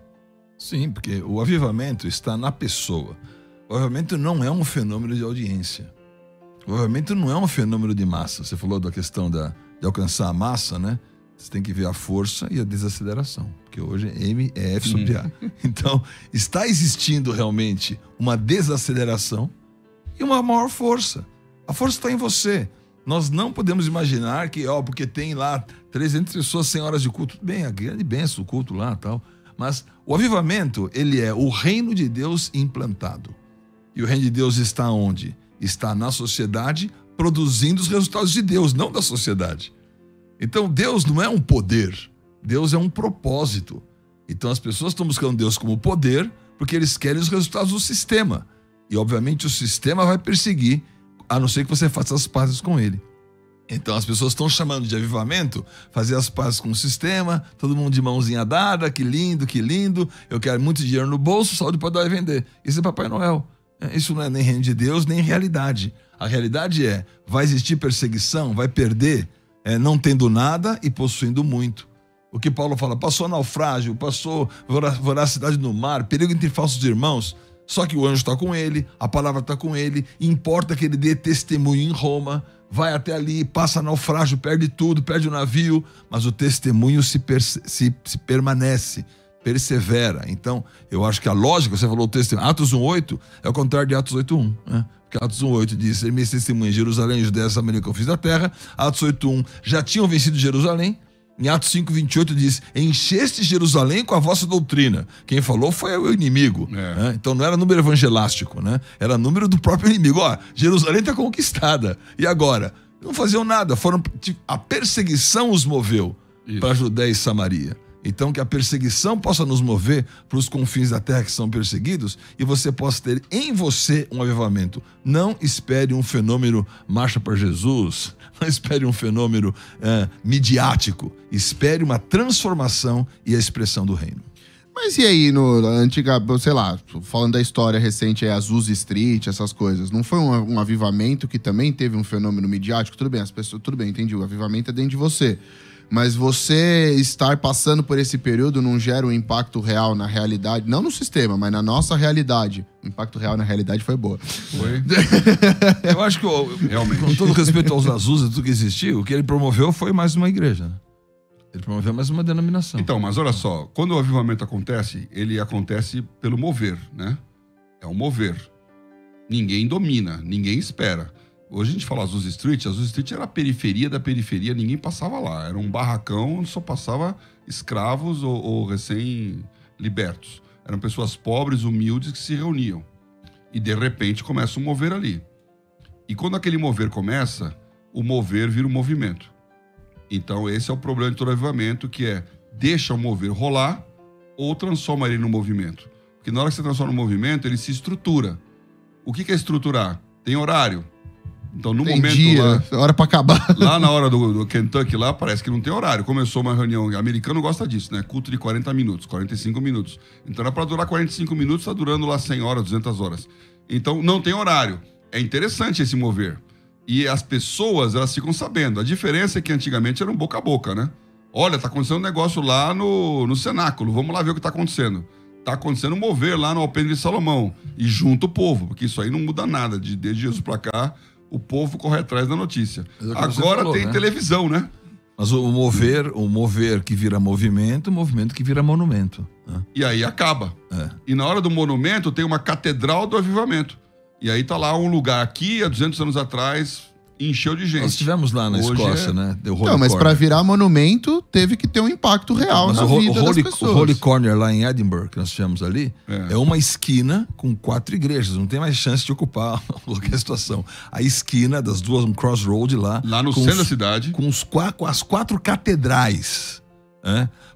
Sim, porque o avivamento está na pessoa. O avivamento não é um fenômeno de audiência. O avivamento não é um fenômeno de massa. Você falou da questão de alcançar a massa, né? Você tem que ver a força e a desaceleração. Porque hoje M é F sobre A. Então, está existindo realmente uma desaceleração e uma maior força. A força está em você. Nós não podemos imaginar que, porque tem lá 300 pessoas 100 horas de culto. Tudo bem, a grande bênção, o culto lá e tal. Mas o avivamento, ele é o reino de Deus implantado. E o reino de Deus está onde? Está na sociedade, produzindo os resultados de Deus, não da sociedade. Então, Deus não é um poder, Deus é um propósito. Então, as pessoas estão buscando Deus como poder, porque eles querem os resultados do sistema. E, obviamente, o sistema vai perseguir, a não ser que você faça as pazes com ele. Então, as pessoas estão chamando de avivamento, fazer as pazes com o sistema, todo mundo de mãozinha dada, que lindo, eu quero muito dinheiro no bolso, saúde para dar e vender. Isso é Papai Noel. Isso não é nem reino de Deus, nem realidade. A realidade vai existir perseguição, vai perder, não tendo nada e possuindo muito. O que Paulo fala, passou naufrágio, passou voracidade no mar, perigo entre falsos irmãos, só que o anjo está com ele, a palavra está com ele, importa que ele dê testemunho em Roma, vai até ali, passa naufrágio, perde tudo, perde o navio, mas o testemunho se permanece, persevera. Então, eu acho que a lógica, você falou o testemunho, Atos 1:8 é o contrário de Atos 8:1, né? Porque Atos 1:8 diz, minhas testemunhas em Jerusalém, Judéia, Samaria, confins da terra. Atos 8:1 já tinham vencido Jerusalém, Em Atos 5:28 diz: encheste Jerusalém com a vossa doutrina. Quem falou foi o inimigo. Né? Então não era número evangelástico, né? Era número do próprio inimigo. Ó, Jerusalém está conquistada. E agora? Não faziam nada. A perseguição os moveu para a Judéia e Samaria. Então que a perseguição possa nos mover para os confins da terra que são perseguidos e você possa ter em você um avivamento. Não espere um fenômeno marcha para Jesus, não espere um fenômeno midiático, espere uma transformação e a expressão do reino. Mas e aí, no antiga, sei lá, falando da história recente, Azusa Street, essas coisas, não foi um avivamento que também teve um fenômeno midiático? Tudo bem, as pessoas, tudo bem, entendi, o avivamento é dentro de você. Mas você estar passando por esse período não gera um impacto real na realidade, não no sistema, mas na nossa realidade. O impacto real na realidade foi boa. Foi. Eu acho que, realmente, com todo respeito aos Azusa, tudo que existiu, o que ele promoveu foi mais uma igreja, né? Ele promoveu mais uma denominação. Então, mas olha só, quando o avivamento acontece, ele acontece pelo mover, né? É um mover. Ninguém domina, ninguém espera. Hoje a gente fala Azusa Street era a periferia da periferia, ninguém passava lá. Era um barracão onde só passava escravos ou recém-libertos. Eram pessoas pobres, humildes, que se reuniam. E de repente começa um mover ali. E quando aquele mover começa, o mover vira um movimento. Então esse é o problema de todo avivamento, que é deixa o mover rolar ou transforma ele no movimento. Porque na hora que você transforma no movimento, ele se estrutura. O que é estruturar? Tem horário. Então, no momento lá... hora pra acabar. Lá na hora do Kentucky, lá, parece que não tem horário. Começou uma reunião... O americano gosta disso, né? Culto de 40 minutos, 45 minutos. Então, era pra durar 45 minutos, tá durando lá 100 horas, 200 horas. Então, não tem horário. É interessante esse mover. E as pessoas, elas ficam sabendo. A diferença é que antigamente era um boca a boca, né? Olha, tá acontecendo um negócio lá no cenáculo. Vamos lá ver o que tá acontecendo. Tá acontecendo um mover lá no Alpendre de Salomão. E junto o povo, porque isso aí não muda nada. Desde Jesus pra cá... O povo corre atrás da notícia. Agora falou, tem televisão, né? Mas o mover que vira movimento, o movimento que vira monumento. Né? E aí acaba. E na hora do monumento tem uma catedral do avivamento. E aí tá lá um lugar aqui, há 200 anos atrás, encheu de gente. Nós estivemos lá na Escócia, né? Não, mas para virar monumento, teve que ter um impacto real na vida das pessoas. O Holy Corner lá em Edinburgh, que nós tivemos ali, é uma esquina com 4 igrejas. Não tem mais chance de ocupar qualquer situação. A esquina das duas, um crossroad lá. Lá no centro da cidade. Com as 4 catedrais.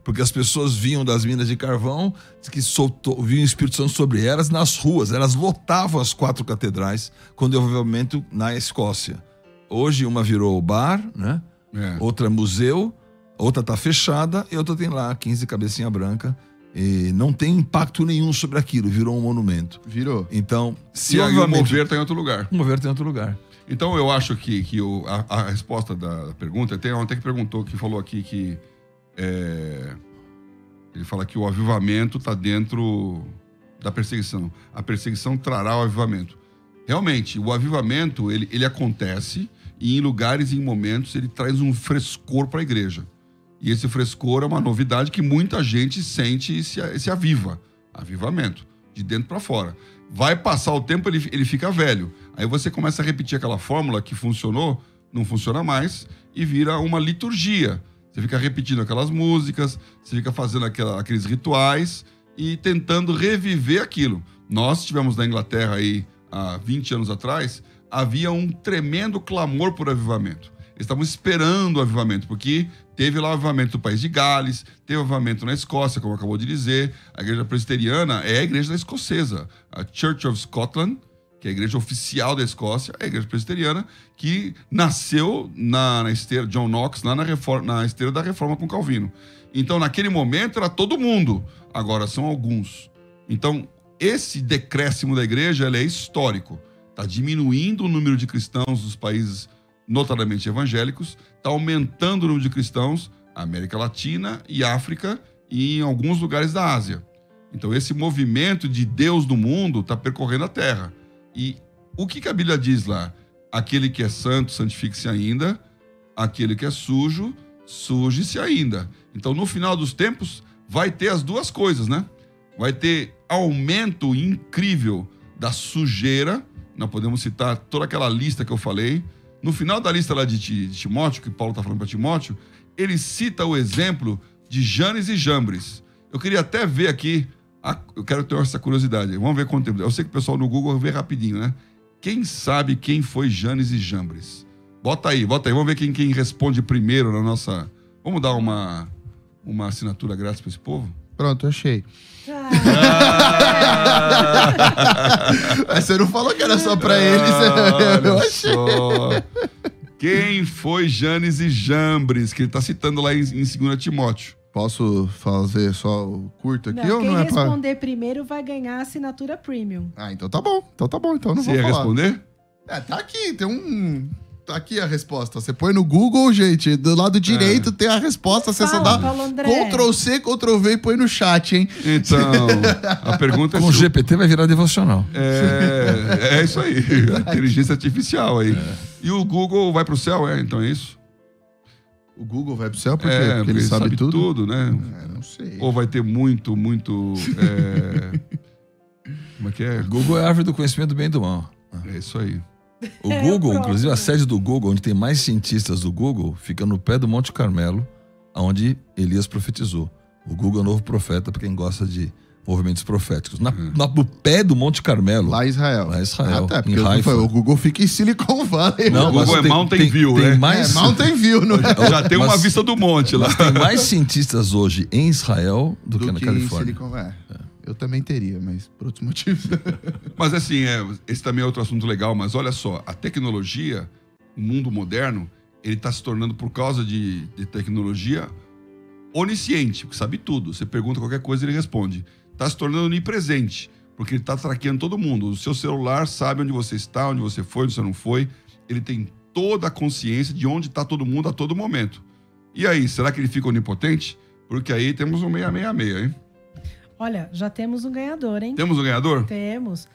Porque as pessoas vinham das minas de carvão, que vinham o Espírito Santo sobre elas nas ruas. Elas lotavam as 4 catedrais quando houve o avivamento na Escócia. Hoje uma virou bar, né? Outra museu, outra tá fechada e outra tem lá 15 cabecinha branca e não tem impacto nenhum sobre aquilo, virou um monumento. Virou. Então, se o mover tá em outro lugar. O mover tem outro lugar. Então eu acho que a resposta da pergunta, tem ontem que perguntou, que falou aqui que ele fala que o avivamento tá dentro da perseguição. A perseguição trará o avivamento. Realmente, o avivamento, ele acontece e em lugares e em momentos ele traz um frescor para a igreja. E esse frescor é uma novidade que muita gente sente e se aviva. Avivamento, de dentro para fora. Vai passar o tempo, ele fica velho. Aí você começa a repetir aquela fórmula que funcionou, não funciona mais, e vira uma liturgia. Você fica repetindo aquelas músicas, você fica fazendo aqueles rituais e tentando reviver aquilo. Nós tivemos na Inglaterra aí, há 20 anos atrás, havia um tremendo clamor por avivamento. Eles estavam esperando o avivamento, porque teve lá o avivamento do país de Gales, teve o avivamento na Escócia, como acabou de dizer. A igreja presbiteriana é a igreja da escocesa. A Church of Scotland, que é a igreja oficial da Escócia, é a igreja presbiteriana, que nasceu na esteira, John Knox, lá na esteira da reforma com Calvino. Então, naquele momento, era todo mundo. Agora são alguns. Então, esse decréscimo da igreja ele é histórico. Está diminuindo o número de cristãos dos países notadamente evangélicos, está aumentando o número de cristãos na América Latina e África e em alguns lugares da Ásia. Então esse movimento de Deus no mundo está percorrendo a terra. E o que a Bíblia diz lá? Aquele que é santo, santifique-se ainda. Aquele que é sujo, suje-se ainda. Então no final dos tempos vai ter as duas coisas, né? Vai ter aumento incrível da sujeira. Nós podemos citar toda aquela lista que eu falei. No final da lista lá de Timóteo, que Paulo está falando para Timóteo, ele cita o exemplo de Janes e Jambres. Eu queria até ver aqui, eu quero ter essa curiosidade. Vamos ver quanto tempo. Eu sei que o pessoal no Google vai ver rapidinho, né? Quem sabe quem foi Janes e Jambres? Bota aí. Vamos ver quem responde primeiro na nossa... Vamos dar uma assinatura grátis para esse povo? Pronto, achei. Mas você não falou que era só pra eles. Eu achei. Só. Quem foi Janes e Jambres? Que ele tá citando lá em 2 Timóteo. Posso fazer só o curto aqui ou quem não é responder primeiro vai ganhar a assinatura premium. Então tá bom. Então não Você vou ia falar. responder? Tá aqui, tem um... Tá aqui a resposta. Você põe no Google, gente, do lado direito tem a resposta. Você só dá Ctrl+C, Ctrl+V e põe no chat, hein? Então, a pergunta é... Com o GPT vai virar devocional. É isso aí. A inteligência artificial aí. E o Google vai pro céu, então é isso? O Google vai pro céu porque ele sabe tudo, né? Não sei. Ou vai ter muito... Como é que é? O Google é a árvore do conhecimento do bem e do mal. É isso aí. O Google, inclusive a sede do Google, onde tem mais cientistas do Google, fica no pé do Monte Carmelo, onde Elias profetizou. O Google é o novo profeta para quem gosta de movimentos proféticos. No pé do Monte Carmelo. Lá em Israel. Até, porque o Google fica em Silicon Valley. Não, o Google é Mountain View, né? Mountain View, não é? Já tem uma vista do monte lá. Mas tem mais cientistas hoje em Israel do que na Califórnia. Eu também teria, mas por outros motivos. Mas assim, esse também é outro assunto legal, mas olha só, a tecnologia, o mundo moderno, ele está se tornando, por causa de tecnologia, onisciente, porque sabe tudo. Você pergunta qualquer coisa, ele responde. Está se tornando onipresente, porque ele está traqueando todo mundo. O seu celular sabe onde você está, onde você foi, onde você não foi. Ele tem toda a consciência de onde está todo mundo a todo momento. E aí, será que ele fica onipotente? Porque aí temos um 666, hein? Olha, já temos um ganhador, hein? Temos um ganhador? Temos.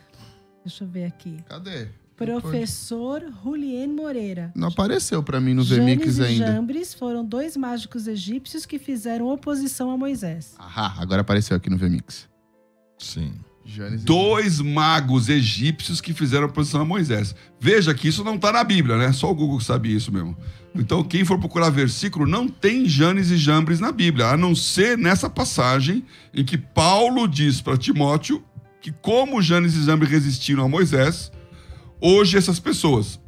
Deixa eu ver aqui. Cadê? Professor Julien Moreira. Não apareceu pra mim no VMix ainda. Janes e Jambres foram 2 mágicos egípcios que fizeram oposição a Moisés. Agora apareceu aqui no VMix. Sim. 2 magos egípcios que fizeram oposição a Moisés. Veja que isso não está na Bíblia, né? Só o Google sabe isso mesmo. Então, quem for procurar versículo, não tem Janes e Jambres na Bíblia, a não ser nessa passagem em que Paulo diz para Timóteo que como Janes e Jambres resistiram a Moisés, hoje essas pessoas,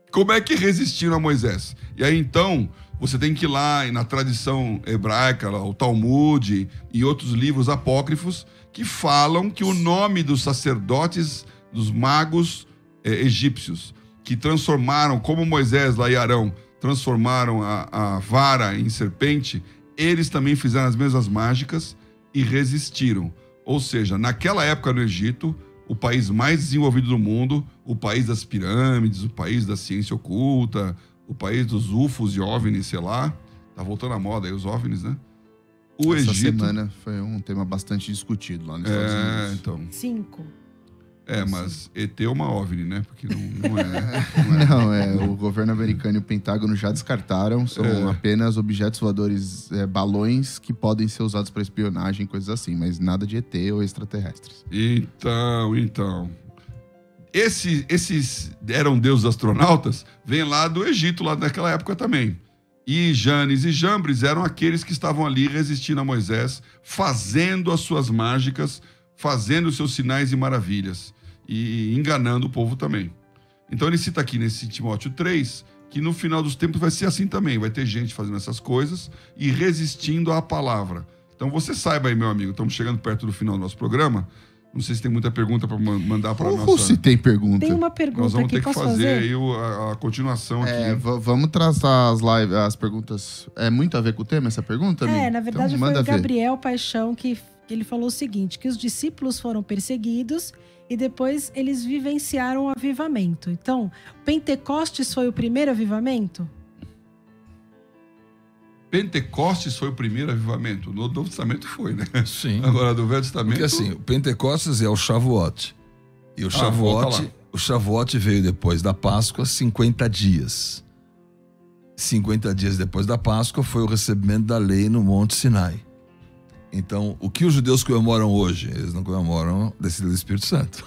como é que resistiram a Moisés? E aí, então, você tem que ir lá na tradição hebraica, o Talmud e outros livros apócrifos, que falam que o nome dos sacerdotes, dos magos egípcios, que transformaram, como Moisés lá e Arão, transformaram a vara em serpente, eles também fizeram as mesmas mágicas e resistiram. Ou seja, naquela época no Egito, o país mais desenvolvido do mundo, o país das pirâmides, o país da ciência oculta, o país dos UFOs e OVNIs, sei lá, tá voltando à moda aí os OVNIs, né? Essa semana foi um tema bastante discutido lá nos Estados Unidos. Então. 5. Mas ET é uma OVNI, né? Porque não é. O governo americano e o Pentágono já descartaram. São apenas objetos voadores, balões que podem ser usados para espionagem, coisas assim. Mas nada de ET ou extraterrestres. Então. Esses eram deuses astronautas, vêm lá do Egito, lá naquela época também. E Janes e Jambres eram aqueles que estavam ali resistindo a Moisés, fazendo as suas mágicas, fazendo os seus sinais e maravilhas, e enganando o povo também. Então ele cita aqui nesse Timóteo 3, que no final dos tempos vai ser assim também, vai ter gente fazendo essas coisas e resistindo à palavra. Então você saiba aí, meu amigo, estamos chegando perto do final do nosso programa. Não sei se tem muita pergunta para mandar para nossa... Ou se tem pergunta. Tem uma pergunta Nós vamos aqui, ter que fazer aí a continuação aqui. Vamos traçar as perguntas. É muito a ver com o tema essa pergunta, amigo? Na verdade então, foi o Gabriel Paixão que ele falou o seguinte, que os discípulos foram perseguidos e depois eles vivenciaram o avivamento. Então, Pentecostes foi o primeiro avivamento? Pentecostes foi o primeiro avivamento. No Novo Testamento foi, né? Sim. Agora, do Velho Testamento... Porque assim, o Pentecostes é o Shavuot. E o Shavuot veio depois da Páscoa, 50 dias. 50 dias depois da Páscoa foi o recebimento da lei no Monte Sinai. Então, o que os judeus comemoram hoje? Eles não comemoram a descida do Espírito Santo.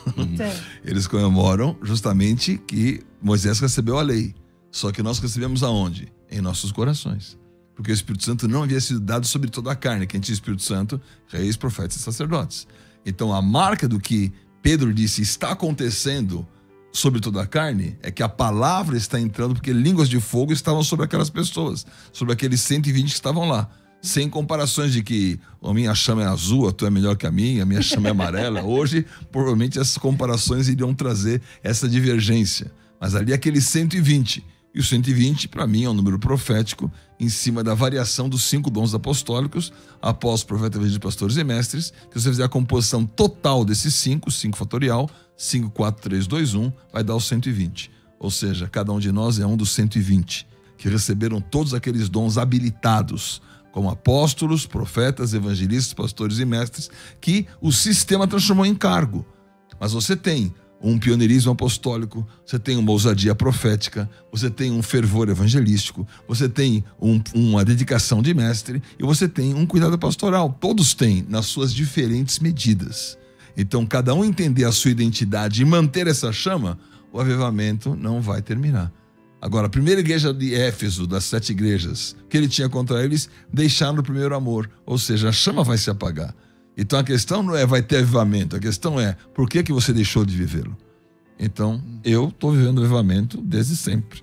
Eles comemoram justamente que Moisés recebeu a lei. Só que nós recebemos aonde? Em nossos corações. Porque o Espírito Santo não havia sido dado sobre toda a carne. Quem tinha Espírito Santo, reis, profetas e sacerdotes. Então a marca do que Pedro disse está acontecendo sobre toda a carne é que a palavra está entrando, porque línguas de fogo estavam sobre aquelas pessoas, sobre aqueles 120 que estavam lá. Sem comparações de que a minha chama é azul, a tua é melhor que a minha chama é amarela. Hoje, provavelmente, essas comparações iriam trazer essa divergência. Mas ali aqueles 120. E o 120, para mim, é um número profético em cima da variação dos 5 dons apostólicos, apóstolos, profetas, evangelistas, pastores e mestres. Que se você fizer a composição total desses 5 fatorial, 5, 4, 3, 2, 1, vai dar os 120. Ou seja, cada um de nós é um dos 120, que receberam todos aqueles dons habilitados, como apóstolos, profetas, evangelistas, pastores e mestres, que o sistema transformou em cargo. Mas você tem um pioneirismo apostólico, você tem uma ousadia profética, você tem um fervor evangelístico, você tem uma dedicação de mestre e você tem um cuidado pastoral. Todos têm nas suas diferentes medidas. Então, cada um entender a sua identidade e manter essa chama, o avivamento não vai terminar. Agora, a primeira igreja de Éfeso, das 7 igrejas, que ele tinha contra eles, deixaram o primeiro amor. Ou seja, a chama vai se apagar. Então a questão não é vai ter avivamento, a questão é por que você deixou de vivê-lo? Então, eu estou vivendo o avivamento desde sempre.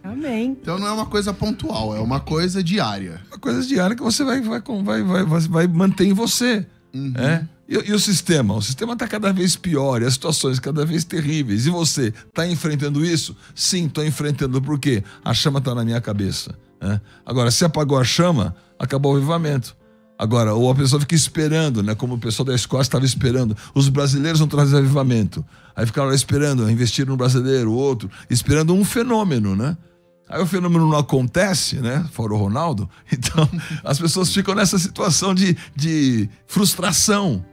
Amém. Então não é uma coisa pontual, é uma coisa diária. Uma coisa diária que você vai manter em você. Uhum. E o sistema? O sistema está cada vez pior, e as situações cada vez terríveis. E você está enfrentando isso? Sim, estou enfrentando. Por quê? A chama está na minha cabeça. Agora, se apagou a chama, acabou o avivamento. Agora, ou a pessoa fica esperando, né? Como o pessoal da escola estava esperando. Os brasileiros não trazem avivamento. Aí ficaram lá esperando, investiram no brasileiro, o outro, esperando um fenômeno, né? Aí o fenômeno não acontece, né? Fora o Ronaldo. Então, as pessoas ficam nessa situação de frustração.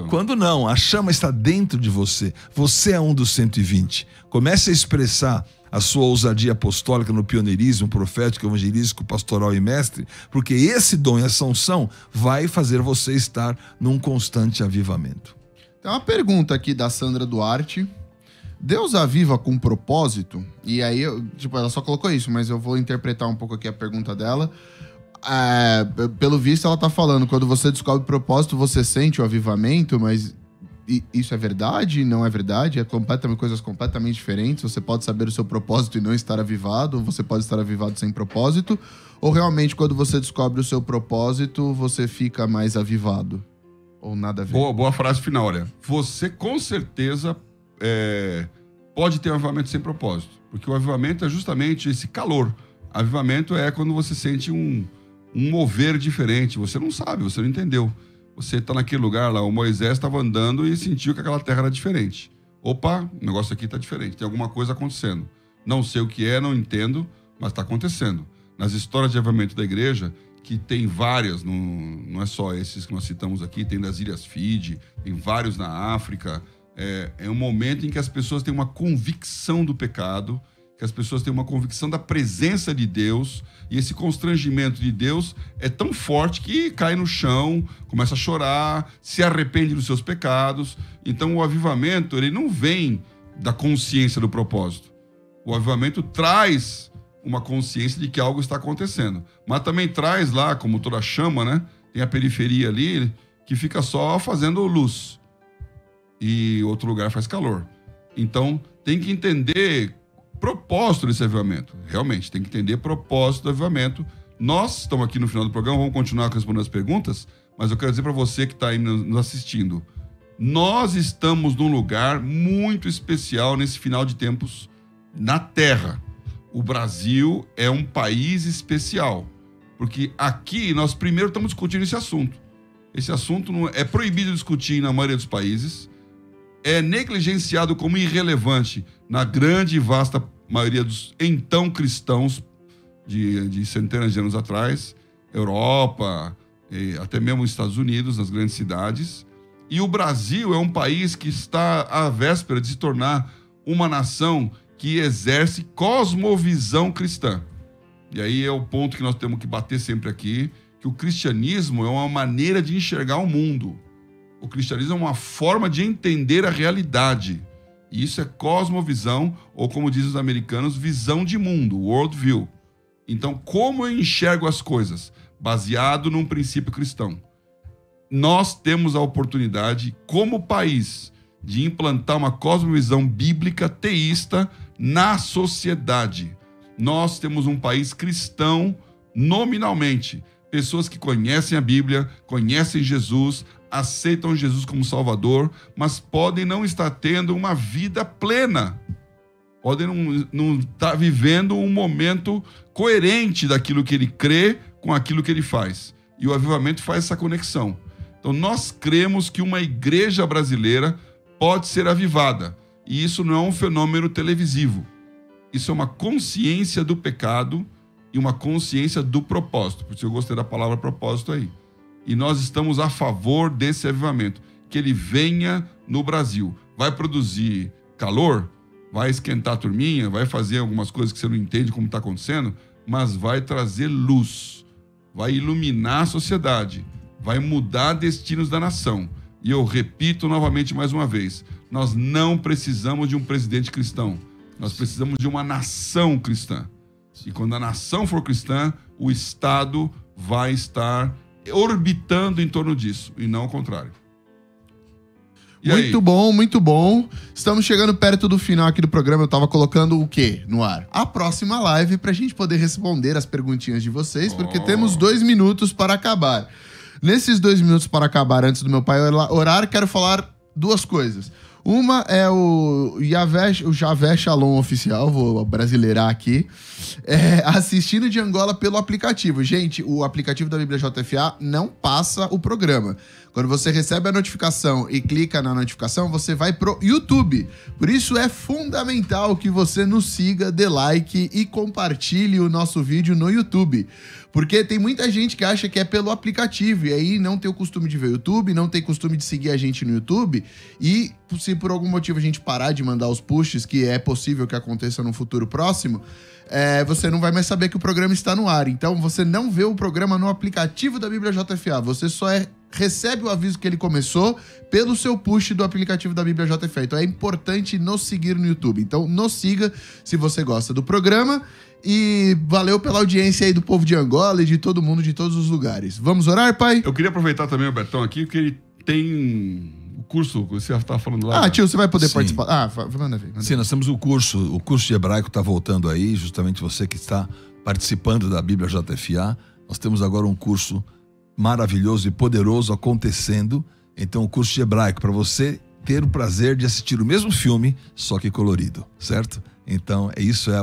Quando não, a chama está dentro de você. Você é um dos 120. Comece a expressar a sua ousadia apostólica no pioneirismo, profético, evangelístico, pastoral e mestre, porque esse dom e essa unção vai fazer você estar num constante avivamento. Tem uma pergunta aqui da Sandra Duarte. Deus aviva com propósito? E aí, ela só colocou isso, mas eu vou interpretar um pouco aqui a pergunta dela. Pelo visto, ela tá falando, quando você descobre o propósito, você sente o avivamento, mas isso é verdade? Não é verdade? Coisas completamente diferentes? Você pode saber o seu propósito e não estar avivado, ou você pode estar avivado sem propósito? Ou realmente, quando você descobre o seu propósito, você fica mais avivado? Ou nada a ver? Boa frase final, olha. Você, com certeza, pode ter um avivamento sem propósito. Porque o avivamento é justamente esse calor. Avivamento é quando você sente um mover diferente. Você não sabe, você não entendeu. Você está naquele lugar lá, o Moisés estava andando e sentiu que aquela terra era diferente. Opa, o negócio aqui está diferente, tem alguma coisa acontecendo. Não sei o que é, não entendo, mas está acontecendo. Nas histórias de avivamento da igreja, que tem várias, não é só esses que nós citamos aqui, tem das Ilhas Fiji, tem vários na África. É um momento em que as pessoas têm uma convicção do pecado, que as pessoas têm uma convicção da presença de Deus, e esse constrangimento de Deus é tão forte que cai no chão, começa a chorar, se arrepende dos seus pecados. Então o avivamento, ele não vem da consciência do propósito. O avivamento traz uma consciência de que algo está acontecendo, mas também traz lá, como toda chama, né? Tem a periferia ali, que fica só fazendo luz, e outro lugar faz calor. Então tem que entender propósito desse avivamento. Realmente, tem que entender propósito do avivamento. Nós estamos aqui no final do programa, vamos continuar respondendo as perguntas, mas eu quero dizer para você que está aí nos assistindo, nós estamos num lugar muito especial nesse final de tempos na Terra. O Brasil é um país especial, porque aqui nós primeiro estamos discutindo esse assunto. Esse assunto é proibido discutir na maioria dos países, é negligenciado como irrelevante na grande e vasta maioria dos então cristãos de centenas de anos atrás, Europa, até mesmo os Estados Unidos, nas grandes cidades. E o Brasil é um país que está à véspera de se tornar uma nação que exerce cosmovisão cristã. E aí é o ponto que nós temos que bater sempre aqui, que o cristianismo é uma maneira de enxergar o mundo. O cristianismo é uma forma de entender a realidade. E isso é cosmovisão, ou como dizem os americanos, visão de mundo, world view. Então, como eu enxergo as coisas? Baseado num princípio cristão. Nós temos a oportunidade, como país, de implantar uma cosmovisão bíblica teísta na sociedade. Nós temos um país cristão nominalmente. Pessoas que conhecem a Bíblia, conhecem Jesus, aceitam Jesus como Salvador, mas podem não estar tendo uma vida plena. Podem não estar vivendo um momento coerente daquilo que ele crê com aquilo que ele faz. E o avivamento faz essa conexão. Então, nós cremos que uma igreja brasileira pode ser avivada. E isso não é um fenômeno televisivo. Isso é uma consciência do pecado e uma consciência do propósito. Por isso eu gostei da palavra propósito aí. E nós estamos a favor desse avivamento. Que ele venha no Brasil. Vai produzir calor, vai esquentar a turminha, vai fazer algumas coisas que você não entende como está acontecendo, mas vai trazer luz, vai iluminar a sociedade, vai mudar destinos da nação. E eu repito novamente mais uma vez, nós não precisamos de um presidente cristão, nós precisamos de uma nação cristã. E quando a nação for cristã, o Estado vai estar orbitando em torno disso, e não o contrário. Muito bom, muito bom. Estamos chegando perto do final aqui do programa. Eu tava colocando o quê no ar? A próxima live pra gente poder responder as perguntinhas de vocês, porque temos 2 minutos para acabar. Nesses 2 minutos para acabar, antes do meu pai orar, quero falar 2 coisas. Uma é o Javé Shalom oficial, vou brasileirar aqui, assistindo de Angola pelo aplicativo. Gente, o aplicativo da Bíblia JFA não passa o programa. Quando você recebe a notificação e clica na notificação, você vai pro YouTube. Por isso é fundamental que você nos siga, dê like e compartilhe o nosso vídeo no YouTube. Porque tem muita gente que acha que é pelo aplicativo e aí não tem o costume de ver o YouTube, não tem costume de seguir a gente no YouTube e se por algum motivo a gente parar de mandar os pushes, que é possível que aconteça no futuro próximo, você não vai mais saber que o programa está no ar. Então você não vê o programa no aplicativo da Bíblia JFA, você só recebe o aviso que ele começou pelo seu push do aplicativo da Bíblia JFA. Então é importante nos seguir no YouTube. Então nos siga se você gosta do programa. E valeu pela audiência aí do povo de Angola e de todo mundo, de todos os lugares. Vamos orar, pai? Eu queria aproveitar também o Bertão aqui, porque ele tem o curso que você estava falando lá. Tio, você vai poder participar. Manda ver. Sim, nós temos o curso de hebraico está voltando aí, justamente você que está participando da Bíblia JFA. Nós temos agora um curso maravilhoso e poderoso acontecendo. Então, o curso de hebraico, para você ter o prazer de assistir o mesmo filme, só que colorido, certo? Então,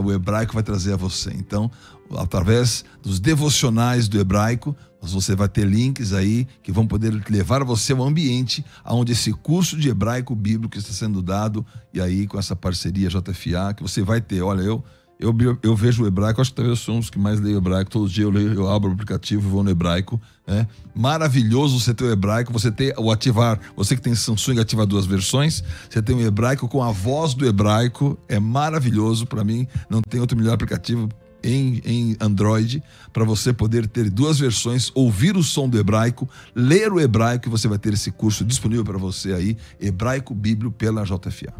o hebraico vai trazer a você. Então, através dos devocionais do hebraico, você vai ter links aí que vão poder levar você ao ambiente onde esse curso de hebraico bíblico está sendo dado, e aí com essa parceria JFA, que você vai ter. Olha, eu vejo o hebraico, acho que talvez eu sou um dos que mais leio hebraico, todo dia eu abro o aplicativo e vou no hebraico. Maravilhoso você ter o hebraico, você ter o ativar, você que tem Samsung ativa 2 versões, você tem o hebraico com a voz do hebraico, é maravilhoso. Para mim, não tem outro melhor aplicativo em Android para você poder ter 2 versões, ouvir o som do hebraico, ler o hebraico, e você vai ter esse curso disponível para você aí, Hebraico Bíblio pela JFA.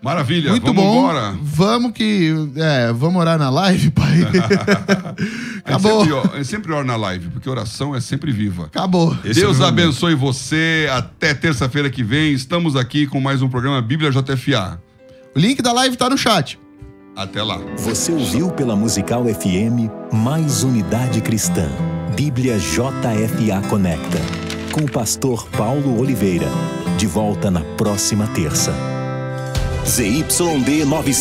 Maravilha, muito vamos bom. Embora. Vamos orar na live, pai. Acabou. Eu sempre oro na live, porque oração é sempre viva. Acabou. Deus abençoe você. Até terça-feira que vem. Estamos aqui com mais um programa Bíblia JFA. O link da live tá no chat. Até lá. Você ouviu pela Musical FM mais Unidade Cristã. Bíblia JFA Conecta. Com o pastor Paulo Oliveira. De volta na próxima terça. ZYD 900.